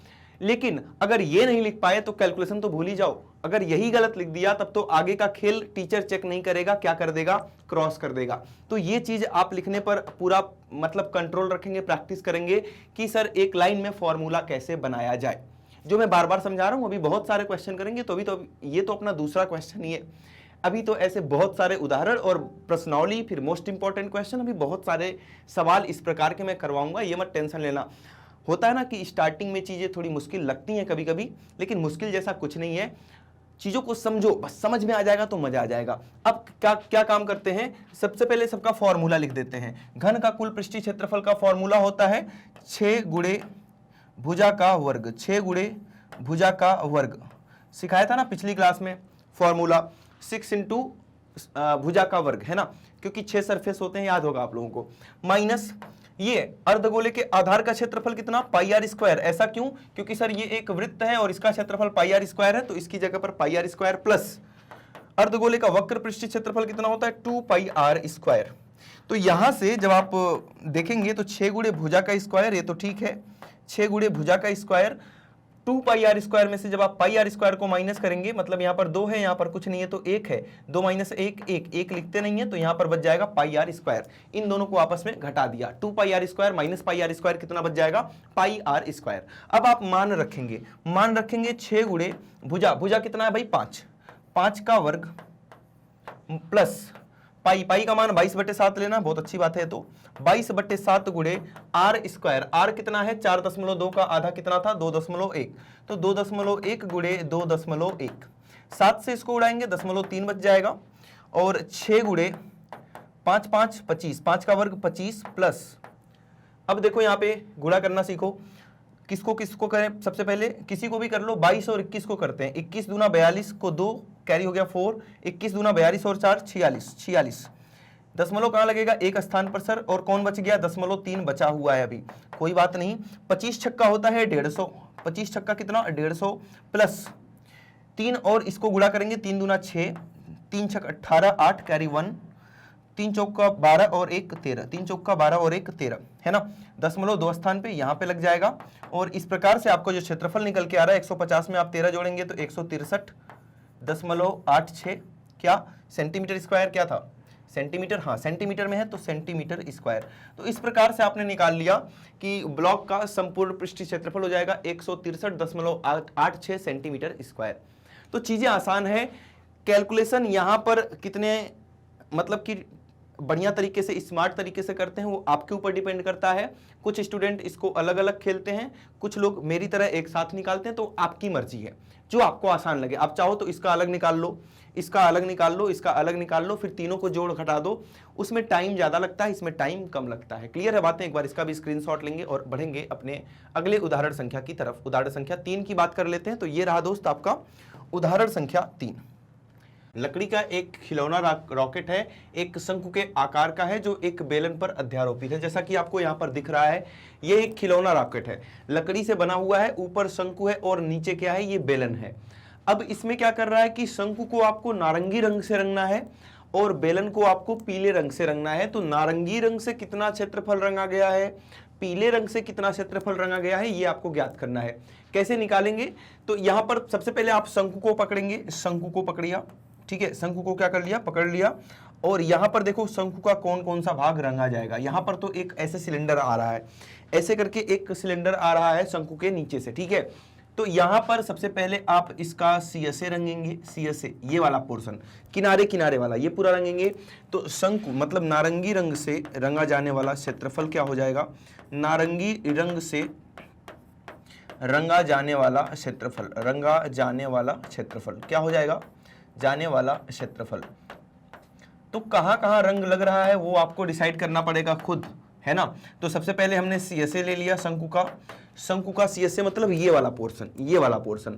लेकिन अगर ये नहीं लिख पाए तो कैलकुलेशन तो भूल ही जाओ। अगर यही गलत लिख दिया तब तो आगे का खेल टीचर चेक नहीं करेगा, क्या कर देगा? क्रॉस कर देगा। तो ये चीज आप लिखने पर पूरा मतलब कंट्रोल रखेंगे, प्रैक्टिस करेंगे कि सर एक लाइन में फॉर्मूला कैसे बनाया जाए, जो मैं बार बार समझा रहा हूं। अभी बहुत सारे क्वेश्चन करेंगे, तो अभी तो ये तो अपना दूसरा क्वेश्चन ही है, अभी तो ऐसे बहुत सारे उदाहरण और प्रश्नावली, फिर मोस्ट इंपॉर्टेंट क्वेश्चन, अभी बहुत सारे सवाल इस प्रकार के मैं करवाऊंगा, ये मत टेंशन लेना। होता है ना कि स्टार्टिंग में चीजें थोड़ी मुश्किल लगती हैं कभी कभी, लेकिन मुश्किल जैसा कुछ नहीं है, चीजों को समझो, बस समझ में आ जाएगा तो मजा आ जाएगा। अब क्या काम करते हैं? सबसे पहले सबका फॉर्मूला लिख देते हैं। घन का कुल पृष्ठीय क्षेत्रफल का फॉर्मूला होता है 6 गुणे भुजा का वर्ग, 6 गुणे भुजा का वर्ग। सिखाया था ना पिछली क्लास में फॉर्मूला, 6 इंटू भुजा का वर्ग, है ना, क्योंकि 6 सरफेस होते हैं, याद होगा आप लोगों को, माइनस ये अर्धगोले के आधार का क्षेत्रफल कितना? पाई आर स्क्वायर। ऐसा क्यों? क्योंकि सर ये एक वृत्त है और इसका क्षेत्रफल पाई आर स्क्वायर है, तो इसकी जगह पर पाई आर स्क्वायर, प्लस अर्धगोले का वक्र पृष्ठीय क्षेत्रफल कितना होता है? 2 पाई आर स्क्वायर। तो यहां से जब आप देखेंगे तो 6 गुणे भुजा का स्क्वायर, ये तो ठीक है, 6 गुणे भुजा का स्क्वायर, 2 पाई आर स्क्वायर में से जब आप पाई आर स्क्वायर को माइनस करेंगे, मतलब यहाँ पर 2 है, यहाँ पर कुछ नहीं है तो 1 है, 2 माइनस 1 1 लिखते नहीं है, तो यहाँ पर बच जाएगा पाई आर स्क्वायर। इन दोनों को आपस में घटा दिया, 2 pi r square minus pi r square कितना बच जाएगा? Pi r square. अब आप मान रखेंगे 6 गुणे भुजा कितना है भाई? 5 का वर्ग प्लस पाई का मान 22/7 लेना, बहुत अच्छी बात है। तो 22/7 गुणे आर स्क्वायर, आर कितना है? 4.2 का आधा कितना था? 2.1, तो 2.1 गुणे 2.1, 7 से इसको उड़ाएंगे 0.3 बच जाएगा, और 6 गुणे 5 5 25, 5 का वर्ग 25 प्लस, अब देखो यहाँ पे गुणा करना सीखो, किसको करें? सबसे पहले किसी को भी कर लो, 22 और 21 को करते हैं, 21 दूना 42 को 2 कैरी हो गया 4, 21 दूना 42 और 4 46, दशमलव कहाँ लगेगा? एक स्थान पर सर, और कौन बच गया? 0.3 बचा हुआ है अभी, कोई बात नहीं। 25 छक्का होता है 150, 25 छक्का कितना? 150 प्लस 3, और इसको गुणा करेंगे, 3 दूना 6, 3 छक्का 18, 8 कैरी 1, 3 चौका 12 और 1 13, 3 चौका 12 और 1 13, है ना, 0.2 स्थान पे यहाँ पे लग जाएगा। और इस प्रकार से आपको जो क्षेत्रफल निकल के आ रहा है 150 में आप 13 जोड़ेंगे तो 163.86 क्या सेंटीमीटर स्क्वायर, क्या था? सेंटीमीटर, हाँ सेंटीमीटर में है तो सेंटीमीटर स्क्वायर। तो इस प्रकार से आपने निकाल लिया कि ब्लॉक का संपूर्ण पृष्ठीय क्षेत्रफल हो जाएगा 163.86 सेंटीमीटर स्क्वायर। तो चीजें आसान है, कैलकुलेशन यहाँ पर कितने मतलब कि बढ़िया तरीके से, स्मार्ट तरीके से करते हैं वो आपके ऊपर डिपेंड करता है। कुछ स्टूडेंट इसको अलग अलग खेलते हैं, कुछ लोग मेरी तरह एक साथ निकालते हैं, तो आपकी मर्जी है, जो आपको आसान लगे। आप चाहो तो इसका अलग निकाल लो, इसका अलग निकाल लो, इसका अलग निकाल लो, फिर तीनों को जोड़ घटा दो, उसमें टाइम ज्यादा लगता है, इसमें टाइम कम लगता है। क्लियर है बातें? एक बार इसका भी स्क्रीनशॉट लेंगे और बढ़ेंगे अपने अगले उदाहरण संख्या की तरफ। उदाहरण संख्या 3 की बात कर लेते हैं। तो ये रहा दोस्त आपका उदाहरण संख्या 3। लकड़ी का एक खिलौना रॉकेट है, एक शंकु के आकार का है, जो एक बेलन पर अध्यारोपित है। जैसा कि आपको यहाँ पर दिख रहा है, ये एक खिलौना रॉकेट है, लकड़ी से बना हुआ है, ऊपर शंकु है और नीचे क्या है? ये बेलन है। अब इसमें क्या कर रहा है कि शंकु को आपको नारंगी रंग से रंगना है और बेलन को आपको पीले रंग से रंगना है। तो नारंगी रंग से कितना क्षेत्रफल रंगा गया है, पीले रंग से कितना क्षेत्रफल रंगा गया है, ये आपको ज्ञात करना है। कैसे निकालेंगे? तो यहाँ पर सबसे पहले आप शंकु को पकड़ेंगे, शंकु को पकड़िया, ठीक है, शंकु को क्या कर लिया? पकड़ लिया, और यहां पर देखो शंकु का कौन कौन सा भाग रंगा जाएगा। यहां पर तो एक ऐसे सिलेंडर आ रहा है, ऐसे करके एक सिलेंडर आ रहा है शंकु के नीचे से, ठीक है। तो यहां पर सबसे पहले आप इसका CSA रंगेंगे, CSA ये वाला पोर्शन, किनारे किनारे वाला ये पूरा रंगेंगे। तो शंकु मतलब नारंगी रंग से रंगा जाने वाला क्षेत्रफल क्या हो जाएगा, नारंगी रंग से रंगा जाने वाला क्षेत्रफल, रंगा जाने वाला क्षेत्रफल क्या हो जाएगा, जाने वाला क्षेत्रफल। तो कहां कहां रंग लग रहा है वो आपको डिसाइड करना पड़ेगा खुद, है ना। तो सबसे पहले हमने CSA ले लिया शंकु का CSA मतलब ये वाला पोर्शन, ये वाला पोर्शन।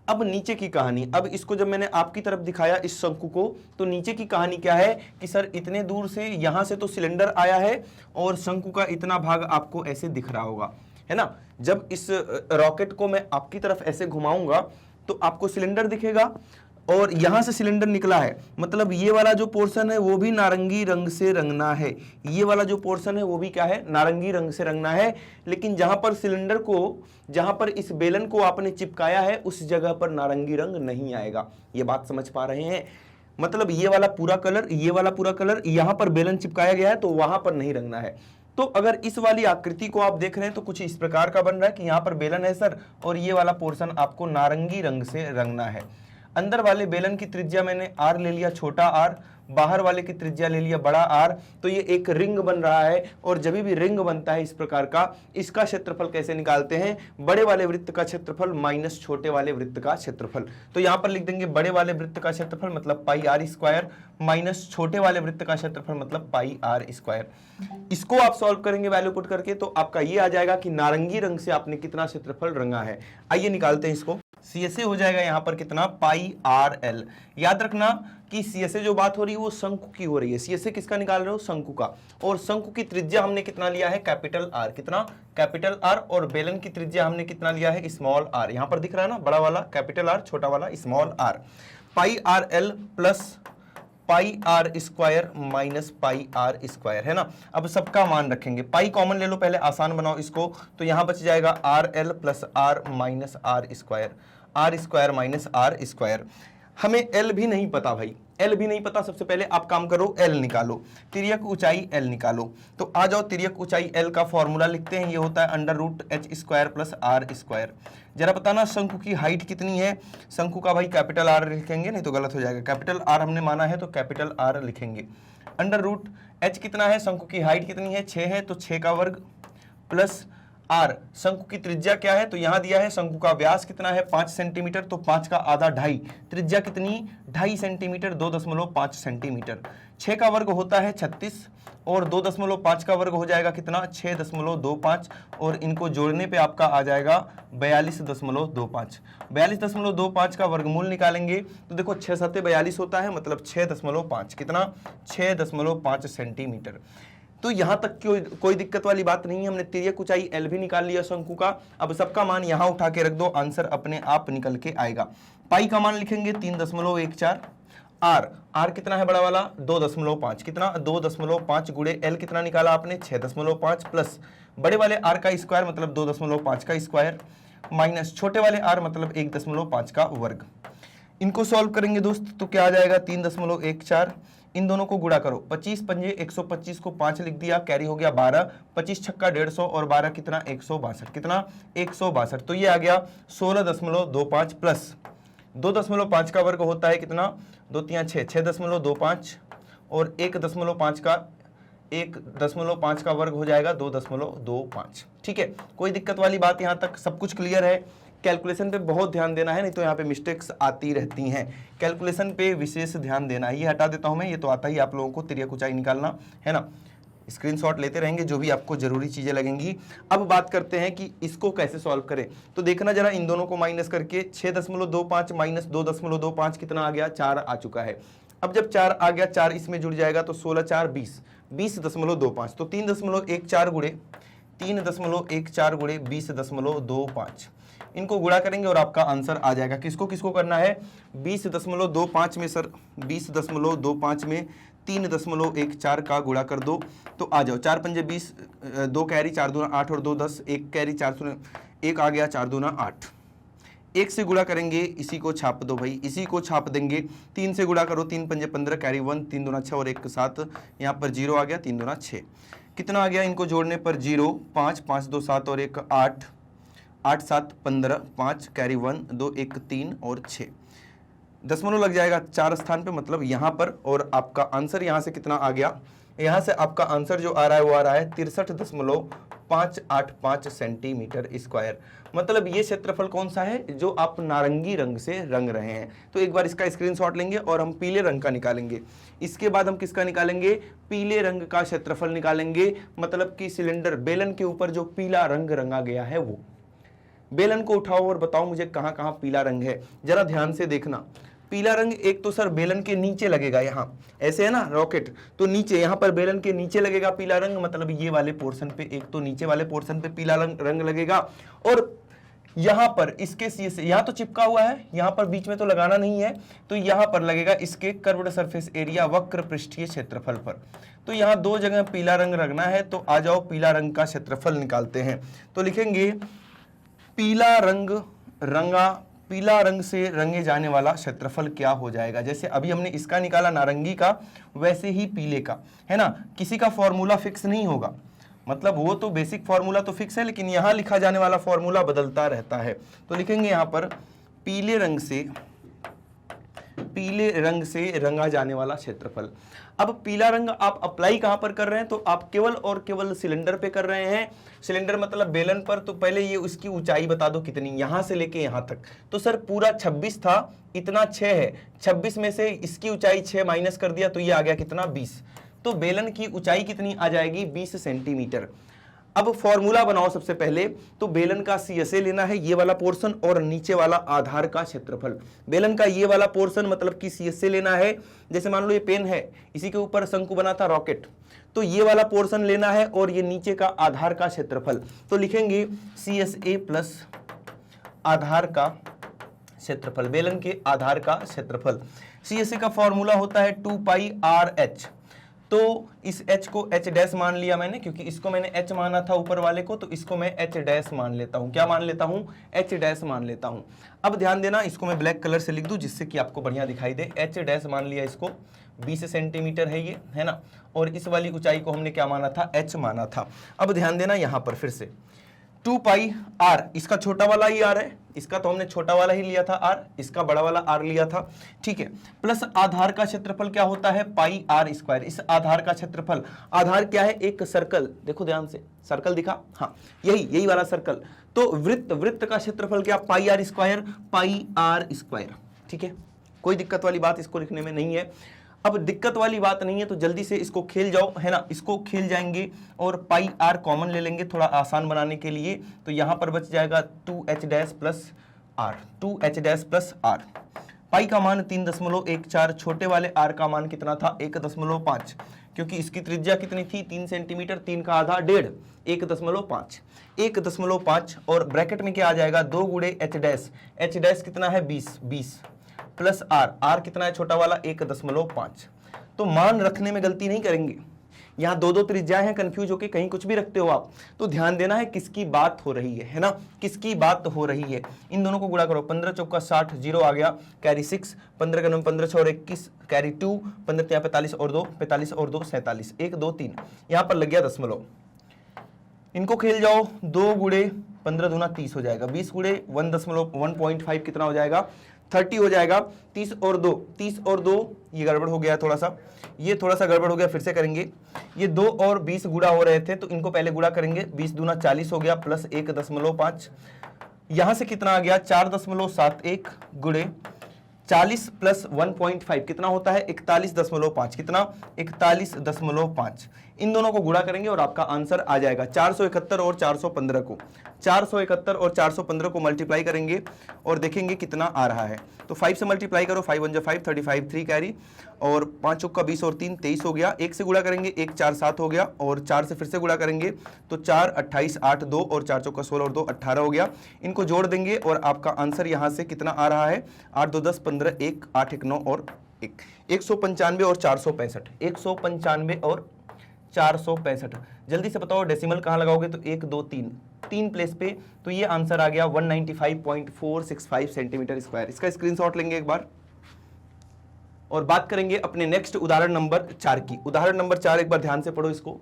अब नीचे की कहानी, अब इसको जब मैंने आपकी तरफ दिखाया इस शंकु को, तो नीचे की कहानी क्या है कि सर इतने दूर से यहां से तो सिलेंडर आया है और शंकु का इतना भाग आपको ऐसे दिख रहा होगा, है ना। जब इस रॉकेट को मैं आपकी तरफ ऐसे घुमाऊंगा तो आपको सिलेंडर दिखेगा और यहां से सिलेंडर निकला है, मतलब ये वाला जो पोर्शन है वो भी नारंगी रंग से रंगना है, ये वाला जो पोर्शन है वो भी क्या है, नारंगी रंग से रंगना है। लेकिन जहां पर सिलेंडर को, जहां पर इस बेलन को आपने चिपकाया है उस जगह पर नारंगी रंग नहीं आएगा। ये बात समझ पा रहे हैं, मतलब ये वाला पूरा कलर, ये वाला पूरा कलर यहां पर बेलन चिपकाया गया है तो वहां पर नहीं रंगना है। तो अगर इस वाली आकृति को आप देख रहे हैं तो कुछ इस प्रकार का बन रहा है कि यहां पर बेलन है सर और ये वाला पोर्शन आपको नारंगी रंग से रंगना है। अंदर वाले बेलन की त्रिज्या मैंने R ले लिया छोटा r, बाहर वाले की त्रिज्या ले लिया बड़ा R, तो ये एक रिंग बन रहा है। और जब भी रिंग बनता है इस प्रकार का, इसका क्षेत्रफल कैसे निकालते हैं, बड़े वाले वृत्त का क्षेत्रफल माइनस छोटे वाले वृत्त का क्षेत्रफल। तो यहां पर लिख देंगे बड़े वाले वृत्त का क्षेत्रफल मतलब पाई r स्क्वायर माइनस छोटे वाले वृत्त का क्षेत्रफल मतलब पाई r स्क्वायर। इसको आप सॉल्व करेंगे वैल्यू पुट करके तो आपका ये आ जाएगा कि नारंगी रंग से आपने कितना क्षेत्रफल रंगा है। आइए निकालते हैं इसको। CSA हो जाएगा यहां पर कितना, पाई RL। याद रखना कि CSA जो बात हो रही है वो शंकु की हो रही है। CSA किसका निकाल रहे हो, शंकु का। और शंकु की त्रिज्या हमने कितना लिया है, कैपिटल R, कितना, कैपिटल R। और बेलन की त्रिज्या हमने कितना लिया है, स्मॉल r। यहां पर दिख रहा है ना, बड़ा वाला कैपिटल R, छोटा वाला स्मॉल r। पाई RL plus pi R square minus पाई R स्क्वायर, है ना। अब सबका मान रखेंगे, पाई कॉमन ले लो, पहले आसान बनाओ इसको। तो यहां बच जाएगा RL plus R minus R square, R square minus R square. हमें L भी नहीं पता भाई, L भी नहीं पता। सबसे पहले आप काम करो, L निकालो, तिर्यक ऊंचाई L निकालो। तो आ जाओ, तिर्यक ऊंचाई L का फॉर्मूला लिखते हैं, ये होता है under root H square plus R square. जरा बताना शंकु की हाइट कितनी है, शंकु का भाई कैपिटल R लिखेंगे, नहीं तो गलत हो जाएगा। कैपिटल R हमने माना है तो कैपिटल R लिखेंगे। अंडर रूट H कितना है, शंकु की हाइट कितनी है, 6 है तो 6 का वर्ग प्लस R। शंकु की त्रिज्या क्या है, तो यहां दिया है शंकु का व्यास कितना है, 5 सेंटीमीटर, तो 5 का आधा 2.5, त्रिज्या कितनी, 2.5 सेंटीमीटर, 2.5 सेंटीमीटर। 6 का वर्ग होता है 36 और 2.5 का वर्ग हो जाएगा कितना, 6.25। और इनको जोड़ने पे आपका आ जाएगा 42.25। 42.25 का वर्गमूल निकालेंगे तो देखो 6 7 42 होता है, मतलब 6.5, कितना, 6.5 सेंटीमीटर। तो यहां तक कोई दिक्कत वाली बात नहीं है। हमने तिर्यक ऊंचाई L भी निकाल लिया शंकु का। अब सबका मान यहां उठा के रख दो, आंसर अपने आप निकल के आएगा। पाई का मान लिखेंगे 3.14। R कितना है बड़ा वाला, 2.5, कितना, 2.5 गुणे L कितना निकाला आपने, 6.5 प्लस बड़े वाले R का स्क्वायर मतलब 2.5 का स्क्वायर माइनस छोटे वाले R मतलब 1.5 का वर्ग। इनको सॉल्व करेंगे दोस्त तो क्या आ जाएगा, 3.14। इन दोनों को गुणा करो, 25 पंजे 125 को 5 लिख दिया, कैरी हो गया 12, 25 छक्का 150 और 12 कितना, 162, कितना, 162। तो ये आ गया 16.25 प्लस 2.5 का वर्ग होता है कितना, 2 3 6, 6.25 और 1.5 का 1.5 का वर्ग हो जाएगा 2.25। ठीक है, कोई दिक्कत वाली बात यहाँ तक, सब कुछ क्लियर है। कैलकुलेशन पे बहुत ध्यान देना है, नहीं तो यहाँ पे मिस्टेक्स आती रहती हैं। कैलकुलेशन पे विशेष ध्यान देना है। ये हटा देता हूँ मैं, ये तो आता ही आप लोगों को, तिर्यक ऊंचाई निकालना है ना। स्क्रीनशॉट लेते रहेंगे जो भी आपको जरूरी चीजें लगेंगी। अब बात करते हैं कि इसको कैसे सॉल्व करें। तो देखना जरा इन दोनों को माइनस करके, 6.25 माइनस 2.25 कितना आ गया, 4 आ चुका है। अब जब 4 आ गया, 4 इसमें जुड़ जाएगा तो 16 4 20, 20.25। तो 3.14 गुणे 3.14 गुणे 20.25, इनको गुणा करेंगे और आपका आंसर आ जाएगा। किसको किसको करना है, 20.25 में सर 20.25 में 3.14 का गुणा कर दो तो आ जाओ, 4 पंजे 20, 2 कैरी 4 दूना 8 और 2 10, 1 कैरी 4 1 आ गया, 4 दूना 8, 1 से गुणा करेंगे, इसी को छाप दो भाई, इसी को छाप देंगे। 3 से गुणा करो, 3 पंजे 15, कैरी 1, 3 दूना 6 और 1 7, यहाँ पर 0 आ गया, 3 दूना 6, कितना आ गया इनको जोड़ने पर 0, 5, 5 2 7 और 1 8, 8 7 15, 5 कैरी 1 2 1 3 और 6, दशमलव लग जाएगा 4 स्थान पे, मतलब यहाँ पर। और आपका आंसर यहाँ से कितना आ गया, यहाँ से आपका आंसर जो आ रहा है वो आ रहा है 63.585 सेंटीमीटर स्क्वायर। मतलब ये क्षेत्रफल कौन सा है, जो आप नारंगी रंग से रंग रहे हैं। तो एक बार इसका स्क्रीनशॉट लेंगे और हम पीले रंग का निकालेंगे। इसके बाद हम किसका निकालेंगे, पीले रंग का क्षेत्रफल निकालेंगे। मतलब कि सिलेंडर बेलन के ऊपर जो पीला रंग रंगा गया है वो। बेलन को उठाओ और बताओ मुझे कहां कहां पीला रंग है, जरा ध्यान से देखना। पीला रंग एक तो सर बेलन के नीचे लगेगा, यहाँ ऐसे है ना रॉकेट, तो नीचे यहाँ पर बेलन के नीचे लगेगा पीला रंग, मतलब ये वाले पोर्शन पे, एक तो नीचे वाले पोर्शन पे पीला रंग लगेगा। और यहाँ पर इसके सी से यहाँ तो चिपका हुआ है, यहाँ पर बीच में तो लगाना नहीं है, तो यहाँ पर लगेगा इसके कर्व्ड सरफेस एरिया, वक्र पृष्ठीय क्षेत्रफल पर। तो यहाँ 2 जगह पीला रंग रंगना है, तो आ जाओ पीला रंग का क्षेत्रफल निकालते हैं। तो लिखेंगे पीला रंग से रंगे जाने वाला क्षेत्रफल क्या हो जाएगा। जैसे अभी हमने इसका निकाला नारंगी का, वैसे ही पीले का, है ना। किसी का फॉर्मूला फिक्स नहीं होगा, मतलब वो तो बेसिक फॉर्मूला तो फिक्स है, लेकिन यहां लिखा जाने वाला फॉर्मूला बदलता रहता है। तो लिखेंगे यहां पर पीले रंग से रंगा जाने वाला क्षेत्रफल। अब पीला रंग आप अप्लाई कहां पर कर रहे हैं, तो आप केवल और केवल सिलेंडर पे कर रहे हैं। सिलेंडर मतलब बेलन पर। तो पहले ये उसकी ऊंचाई बता दो कितनी, यहां से लेके यहां तक। तो सर पूरा 26 था, इतना 6 है, 26 में से इसकी ऊंचाई 6 माइनस कर दिया, तो ये आ गया कितना 20। तो बेलन की ऊंचाई कितनी आ जाएगी 20 सेंटीमीटर। अब फॉर्मूला बनाओ सबसे पहले। तो बेलन का CSA लेना है, ये वाला पोर्शन, और नीचे वाला आधार का क्षेत्रफल। बेलन का ये वाला पोर्शन मतलब कि CSA लेना है। जैसे मान लो ये पेन है, इसी के ऊपर शंकु बना था रॉकेट, तो ये वाला पोर्शन लेना है, और ये नीचे का आधार का क्षेत्रफल। तो लिखेंगे CSA प्लस आधार का क्षेत्रफल, बेलन के आधार का क्षेत्रफल। CSA का फॉर्मूला होता है 2πRh। तो इस h को h डैश मान लिया मैंने, क्योंकि इसको मैंने h माना था ऊपर वाले को, तो इसको मैं h डैश मान लेता हूं। क्या मान लेता हूं, h डैश मान लेता हूं। अब ध्यान देना, इसको मैं ब्लैक कलर से लिख दूं जिससे कि आपको बढ़िया दिखाई दे। h डैश मान लिया इसको, 20 सेंटीमीटर है ये, है ना। और इस वाली ऊंचाई को हमने क्या माना था, h माना था। अब ध्यान देना यहां पर फिर से 2πr, इसका छोटा वाला ही r है, इसका तो हमने छोटा वाला ही लिया था r, इसका बड़ा वाला r लिया था, ठीक है। प्लस आधार का क्षेत्रफल क्या होता है, पाई r स्क्वायर। इस आधार का क्षेत्रफल, आधार क्या है, एक सर्कल, देखो ध्यान से, सर्कल दिखा, हाँ यही वाला सर्कल। तो वृत्त का क्षेत्रफल क्या, पाई r स्क्वायर, ठीक है। कोई दिक्कत वाली बात इसको लिखने में नहीं है। अब दिक्कत वाली बात नहीं है तो जल्दी से इसको खेल जाओ, है ना। इसको खेल जाएंगे और पाई r कॉमन ले लेंगे थोड़ा आसान बनाने के लिए। तो यहां पर बच जाएगा 2h dash plus r, 2h dash plus r। पाई का मान 3.14, छोटे वाले r का मान कितना था 1.5, क्योंकि इसकी त्रिज्या कितनी थी 3 सेंटीमीटर, 3 का आधा 1.5, 1.5 और ब्रैकेट में क्या आ जाएगा 2 गुणे h डैश कितना है 20 प्लस r कितना है छोटा वाला 1.5। तो मान रखने में गलती नहीं करेंगे, यहाँ 2 त्रिज्याएं हैं, कंफ्यूज होके कहीं कुछ भी रखते हो आप। तो ध्यान देना है किसकी बात हो रही है ना, किसकी बात हो रही है। इन दोनों को गुणा करो, 15 चौका 60, 0 आ गया, कैरी 6, 15 का 15 6 और 21, कैरी 2, 15 यहाँ 45 और 2 47, 1 2 3, यहाँ पर लग गया दशमलव। इनको खेल जाओ, 2 गुणे 15 दूना 30 हो जाएगा, 20 गुणे 1.5 कितना हो जाएगा 30 हो जाएगा। 30 और 2 ये गड़बड़ हो गया थोड़ा सा, ये थोड़ा सा गड़बड़ हो गया, फिर से करेंगे। ये 2 और 20 गुणा हो रहे थे, तो इनको पहले गुणा करेंगे, 20 दूना 40 हो गया प्लस 1.5। यहां से कितना आ गया 4.71 गुणे 40 प्लस 1.5 कितना होता है 41.5, कितना 41.5। इन दोनों को गुणा करेंगे और आपका आंसर आ जाएगा 471 और 415 को, 471 और 415 को मल्टीप्लाई करेंगे और देखेंगे कितना आ रहा है। तो 5 से मल्टीप्लाई करो, 5 1 5, 35, 3 कैरी, और 5 चौका 20 और 3 23 हो गया। 1 से गुणा करेंगे, 1 4 7 हो गया, और 4 से फिर से गुणा करेंगे तो 4 28 8 2 और 4 चौका 16 और 2 18 हो गया। इनको जोड़ देंगे और आपका आंसर यहाँ से कितना आ रहा है 8 2 10 15 1 8 1 9 और 1, 195 और 465, 195 और 465। जल्दी से बताओ डेसिमल कहाँ लगाओगे, तो 1 2 3 तीन प्लेस पे, तो ये आंसर आ गया 195.465 सेंटीमीटर स्क्वायर। इसका स्क्रीनशॉट लेंगे एक बार और बात करेंगे अपने नेक्स्ट उदाहरण नंबर 4 की। उदाहरण नंबर 4 एक बार ध्यान से पढ़ो इसको।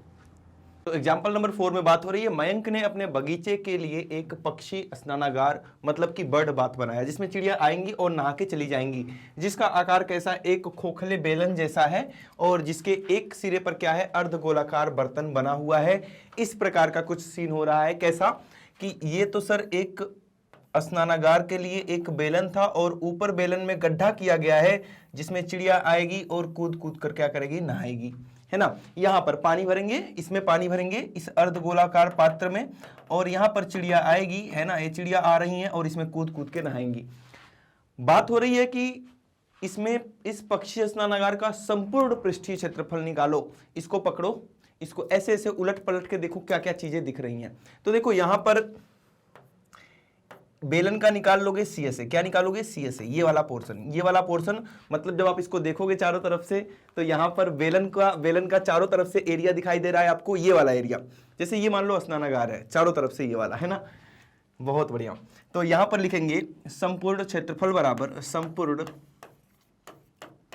तो एग्जाम्पल नंबर 4 में बात हो रही है, मयंक ने अपने बगीचे के लिए एक पक्षी स्नानागार मतलब कि बर्ड बाथ बनाया, जिसमें चिड़िया आएंगी और नहा के चली जाएंगी, जिसका आकार कैसा, एक खोखले बेलन जैसा है और जिसके एक सिरे पर क्या है, अर्धगोलाकार बर्तन बना हुआ है। इस प्रकार का कुछ सीन हो रहा है। कैसा कि ये तो सर एक स्नानागार के लिए एक बेलन था और ऊपर बेलन में गड्ढा किया गया है जिसमें चिड़िया आएगी और कूद कूद कर क्या करेगी, नहाएगी, है ना। यहां पर पानी भरेंगे, इसमें पानी भरेंगे इस अर्धगोलाकार पात्र में और यहां पर चिड़िया आएगी, है ना, ये चिड़िया आ रही हैं और इसमें कूद कूद के नहाएंगी। बात हो रही है कि इसमें इस पक्षी स्नानागार का संपूर्ण पृष्ठीय क्षेत्रफल निकालो। इसको पकड़ो, इसको ऐसे ऐसे उलट पलट के देखो क्या क्या चीजें दिख रही हैं। तो देखो यहां पर बेलन का निकाल लोगे CSA, क्या निकालोगे CSA, ये वाला पोर्शन मतलब जब आप इसको देखोगे चारों तरफ से तो यहां पर बेलन का चारों तरफ से एरिया दिखाई दे रहा है आपको, ये वाला एरिया। जैसे ये मान लो स्नानागार है, चारों तरफ से ये वाला, है ना, बहुत बढ़िया। तो यहां पर लिखेंगे संपूर्ण क्षेत्रफल बराबर संपूर्ण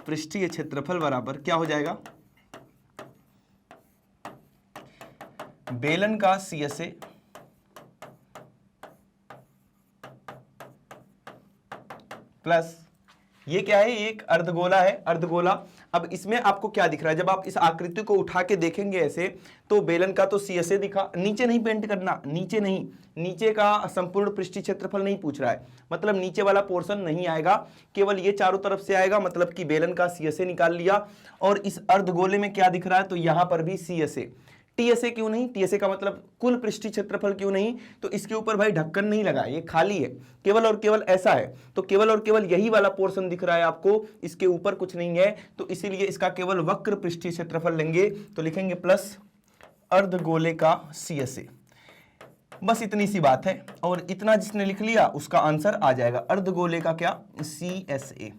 पृष्ठीय क्षेत्रफल बराबर क्या हो जाएगा, बेलन का CSA प्लस ये क्या है, एक अर्धगोला है, अर्धगोला। अब इसमें आपको क्या दिख रहा है, जब आप इस आकृति को उठा के देखेंगे ऐसे तो बेलन का तो CSA दिखा, नीचे नहीं पेंट करना, नीचे नहीं, नीचे का संपूर्ण पृष्ठीय क्षेत्रफल नहीं पूछ रहा है, मतलब नीचे वाला पोर्शन नहीं आएगा, केवल ये चारों तरफ से आएगा, मतलब कि बेलन का CSA निकाल लिया। और इस अर्धगोले में क्या दिख रहा है, तो यहां पर भी CSA। TSA क्यों नहीं, TSA का मतलब कुल पृष्ठीय क्षेत्रफल क्यों नहीं, तो इसके ऊपर भाई ढक्कन नहीं लगा, ये खाली है, केवल और केवल ऐसा है, तो केवल और केवल यही वाला पोर्शन दिख रहा है आपको, इसके ऊपर कुछ नहीं है, तो इसीलिए इसका केवल वक्र पृष्ठीय क्षेत्रफल लेंगे, तो लिखेंगे प्लस अर्धगोले का CSA। बस इतनी सी बात है और इतना जिसने लिख लिया उसका आंसर आ जाएगा, अर्धगोले का क्या, CSA।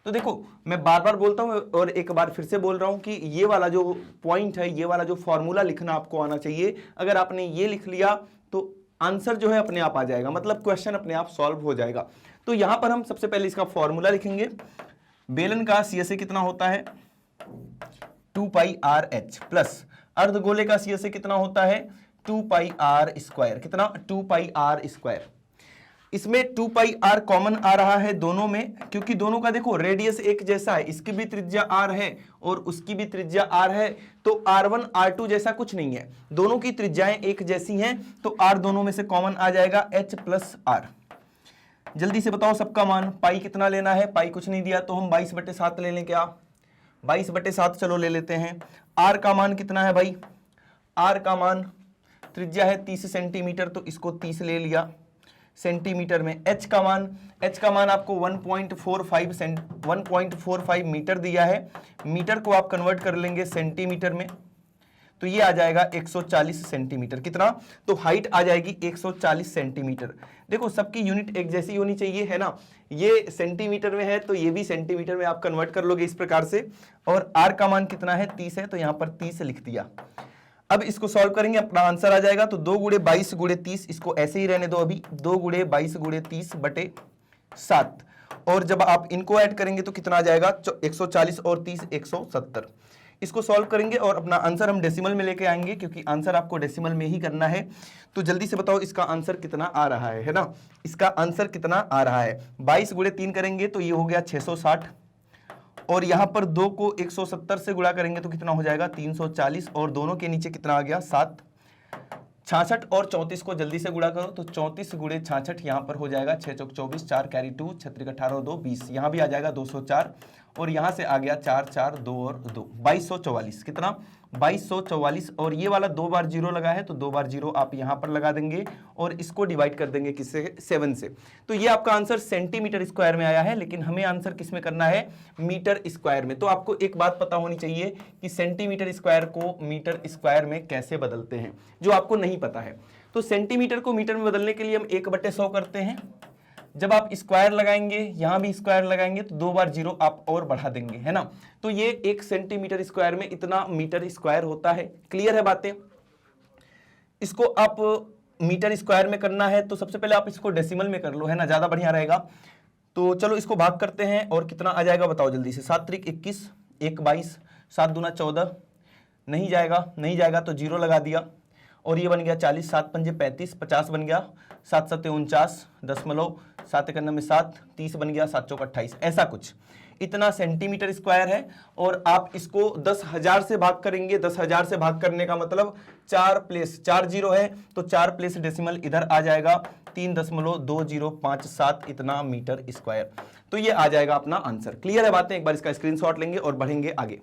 तो देखो मैं बार बार बोलता हूं और एक बार फिर से बोल रहा हूं कि ये वाला जो पॉइंट है, ये वाला जो फॉर्मूला लिखना आपको आना चाहिए। अगर आपने ये लिख लिया तो आंसर जो है अपने आप आ जाएगा, मतलब क्वेश्चन अपने आप सॉल्व हो जाएगा। तो यहां पर हम सबसे पहले इसका फॉर्मूला लिखेंगे। बेलन का CSA कितना होता है, 2πRh प्लस अर्धगोले का CSA कितना होता है, 2πr², कितना, 2πr²। इसमें 2πr कॉमन आ रहा है दोनों में, क्योंकि दोनों का देखो रेडियस एक जैसा है, इसकी भी त्रिज्या r है और उसकी भी त्रिज्या r है, तो r1 r2 जैसा कुछ नहीं है, दोनों की त्रिज्याएं एक जैसी हैं, तो r दोनों में से कॉमन आ जाएगा h प्लस r। जल्दी से बताओ सबका मान, पाई कितना लेना है, पाई कुछ नहीं दिया तो हम 22/7 ले लें, क्या 22/7 चलो ले लेते हैं। r का मान कितना है भाई, r का मान त्रिज्या है 30 सेंटीमीटर, तो इसको 30 ले लिया सेंटीमीटर में। h का मान आपको 1.45 मीटर दिया है, मीटर को आप कन्वर्ट कर लेंगे सेंटीमीटर में, तो ये आ जाएगा 140 सेंटीमीटर। कितना, तो हाइट आ जाएगी 140 सेंटीमीटर। देखो सबकी यूनिट एक जैसी होनी चाहिए, है ना, ये सेंटीमीटर में है तो ये भी सेंटीमीटर में आप कन्वर्ट कर लोगे इस प्रकार से। और r का मान कितना है, 30 है, तो यहां पर 30 लिख दिया। अब इसको सॉल्व करेंगे, अपना आंसर आ जाएगा, तो 2 × 22 × 30, इसको ऐसे ही रहने दो अभी, 2 × 22 × 30/7, और जब आप इनको ऐड करेंगे तो कितना आ जाएगा, 140 और 30 170। इसको सॉल्व करेंगे और अपना आंसर हम डेसिमल में लेके आएंगे, क्योंकि आंसर आपको डेसिमल में ही करना है। तो जल्दी से बताओ इसका आंसर कितना आ रहा है ना, इसका आंसर कितना आ रहा है, 22 × 3 करेंगे तो ये हो गया 660, और यहां पर 2 को 170 से गुणा करेंगे तो कितना हो जाएगा 340, और दोनों के नीचे कितना आ गया 7। 66 और 34 को जल्दी से गुणा करो तो 34 × 66 यहां पर हो जाएगा 6 चौक 24, 4 कैरी 2, 6 18 और 2 20, यहां भी आ जाएगा 204, और यहां से आ गया 4 4 2 और 2, 2244। कितना, 2244, और ये वाला 2 बार 0 लगा है तो 2 बार 0 आप यहां पर लगा देंगे और इसको डिवाइड कर देंगे किससे, 7 से। तो ये आपका आंसर सेंटीमीटर स्क्वायर में आया है, लेकिन हमें आंसर किस में करना है, मीटर स्क्वायर में। तो आपको एक बात पता होनी चाहिए कि सेंटीमीटर स्क्वायर को मीटर स्क्वायर में कैसे बदलते हैं, जो आपको नहीं पता है। तो सेंटीमीटर को मीटर में बदलने के लिए हम 1/100 करते हैं, जब आप स्क्वायर लगाएंगे, यहां भी स्क्वायर लगाएंगे तो 2 बार 0 आप और बढ़ा देंगे, है ना। तो ये 1 सेंटीमीटर स्क्वायर में इतना मीटर स्क्वायर होता है। क्लियर है बातें। इसको आप मीटर स्क्वायर में करना है तो सबसे पहले आप इसको डेसिमल में कर लो, है ना, ज्यादा बढ़िया रहेगा। तो चलो इसको भाग करते हैं और कितना आ जाएगा बताओ जल्दी से। 7 त्रिक 21, 1 22, 7 दूना 14, नहीं जाएगा, नहीं जाएगा तो 0 लगा दिया और ये बन गया 40, 7 पंजे 35, 50 बन गया, 7 सत्ते 49, 7 1 में 7, 30 बन गया, 7 चौक 28, ऐसा कुछ इतना सेंटीमीटर स्क्वायर है। और आप इसको 10,000 से भाग करेंगे। 10,000 से भाग करने का मतलब 4 प्लेस 4 जीरो है तो 4 प्लेस डेसिमल इधर आ जाएगा, 3.2057 इतना मीटर स्क्वायर। तो ये आ जाएगा अपना आंसर। क्लियर है बातें। एक बार इसका स्क्रीनशॉट लेंगे और बढ़ेंगे आगे।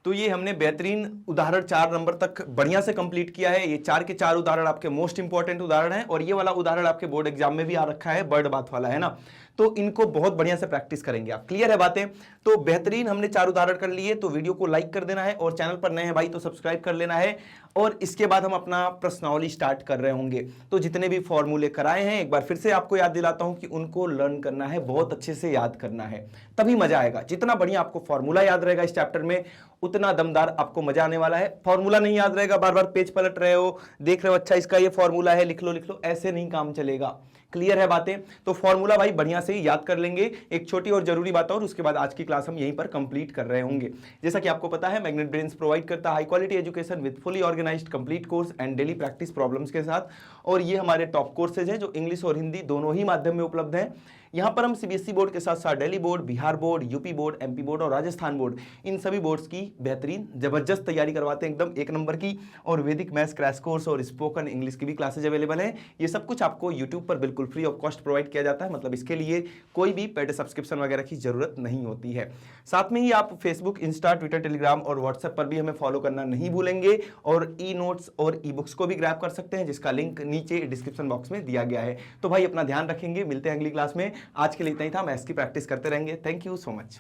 तो ये हमने बेहतरीन उदाहरण 4 नंबर तक बढ़िया से कंप्लीट किया है। ये 4 के 4 उदाहरण आपके मोस्ट इंपॉर्टेंट उदाहरण है और ये वाला उदाहरण आपके बोर्ड एग्जाम में भी आ रखा है, बर्ड बाथ वाला, है ना। तो इनको बहुत बढ़िया से प्रैक्टिस करेंगे आप। क्लियर है बातें। तो बेहतरीन हमने 4 उदाहरण कर लिए। तो वीडियो को लाइक कर देना है और चैनल पर नए हैं भाई तो सब्सक्राइब कर लेना है। और इसके बाद हम अपना प्रश्नावली स्टार्ट कर रहे होंगे। तो जितने भी फॉर्मूले कराए हैं एक बार फिर से आपको याद दिलाता हूं कि उनको लर्न करना है, बहुत अच्छे से याद करना है, तभी मजा आएगा। जितना बढ़िया आपको फॉर्मूला याद रहेगा इस चैप्टर में उतना दमदार आपको मजा आने वाला है। फॉर्मूला नहीं याद रहेगा, बार बार पेज पलट रहे हो, देख रहे हो अच्छा इसका ये फॉर्मूला है, लिख लो, ऐसे नहीं काम चलेगा। क्लियर है बातें। तो फॉर्मूला भाई बढ़िया से याद कर लेंगे। एक छोटी और जरूरी बात और उसके बाद आज की क्लास हम यहीं पर कंप्लीट कर रहे होंगे। जैसा कि आपको पता है मैग्नेट ब्रेन्स प्रोवाइड करता है high quality education with fully organised complete course and daily practice problems के साथ। और ये हमारे टॉप कोर्सेज हैं जो इंग्लिश और हिंदी दोनों ही माध्यम में उपलब्ध हैं। यहाँ पर हम सीबीएसई बोर्ड के साथ साथ Delhi board, Bihar board, UP board, MP board और राजस्थान बोर्ड, इन सभी बोर्ड्स की बेहतरीन जबरदस्त तैयारी करवाते हैं, एकदम 1 नंबर की। और वैदिक मैथ्स क्रैश कोर्स और स्पोकन इंग्लिश की भी क्लासेज अवेलेबल हैं। ये सब कुछ आपको यूट्यूब पर बिल्कुल फ्री ऑफ कॉस्ट प्रोवाइड किया जाता है, मतलब इसके लिए कोई भी पेड सब्सक्रिप्शन वगैरह की जरूरत नहीं होती है। साथ में ही आप फेसबुक, इंस्टा, ट्विटर, टेलीग्राम और व्हाट्सएप पर भी हमें फॉलो करना नहीं भूलेंगे। और ई नोट्स और ई बुक्स को भी ग्रैब कर सकते हैं जिसका लिंक नीचे डिस्क्रिप्शन बॉक्स में दिया गया है। तो भाई अपना ध्यान रखेंगे, मिलते हैं अगली क्लास में। आज के लिए इतना ही था, मैथ्स की प्रैक्टिस करते रहेंगे। Thank you so much.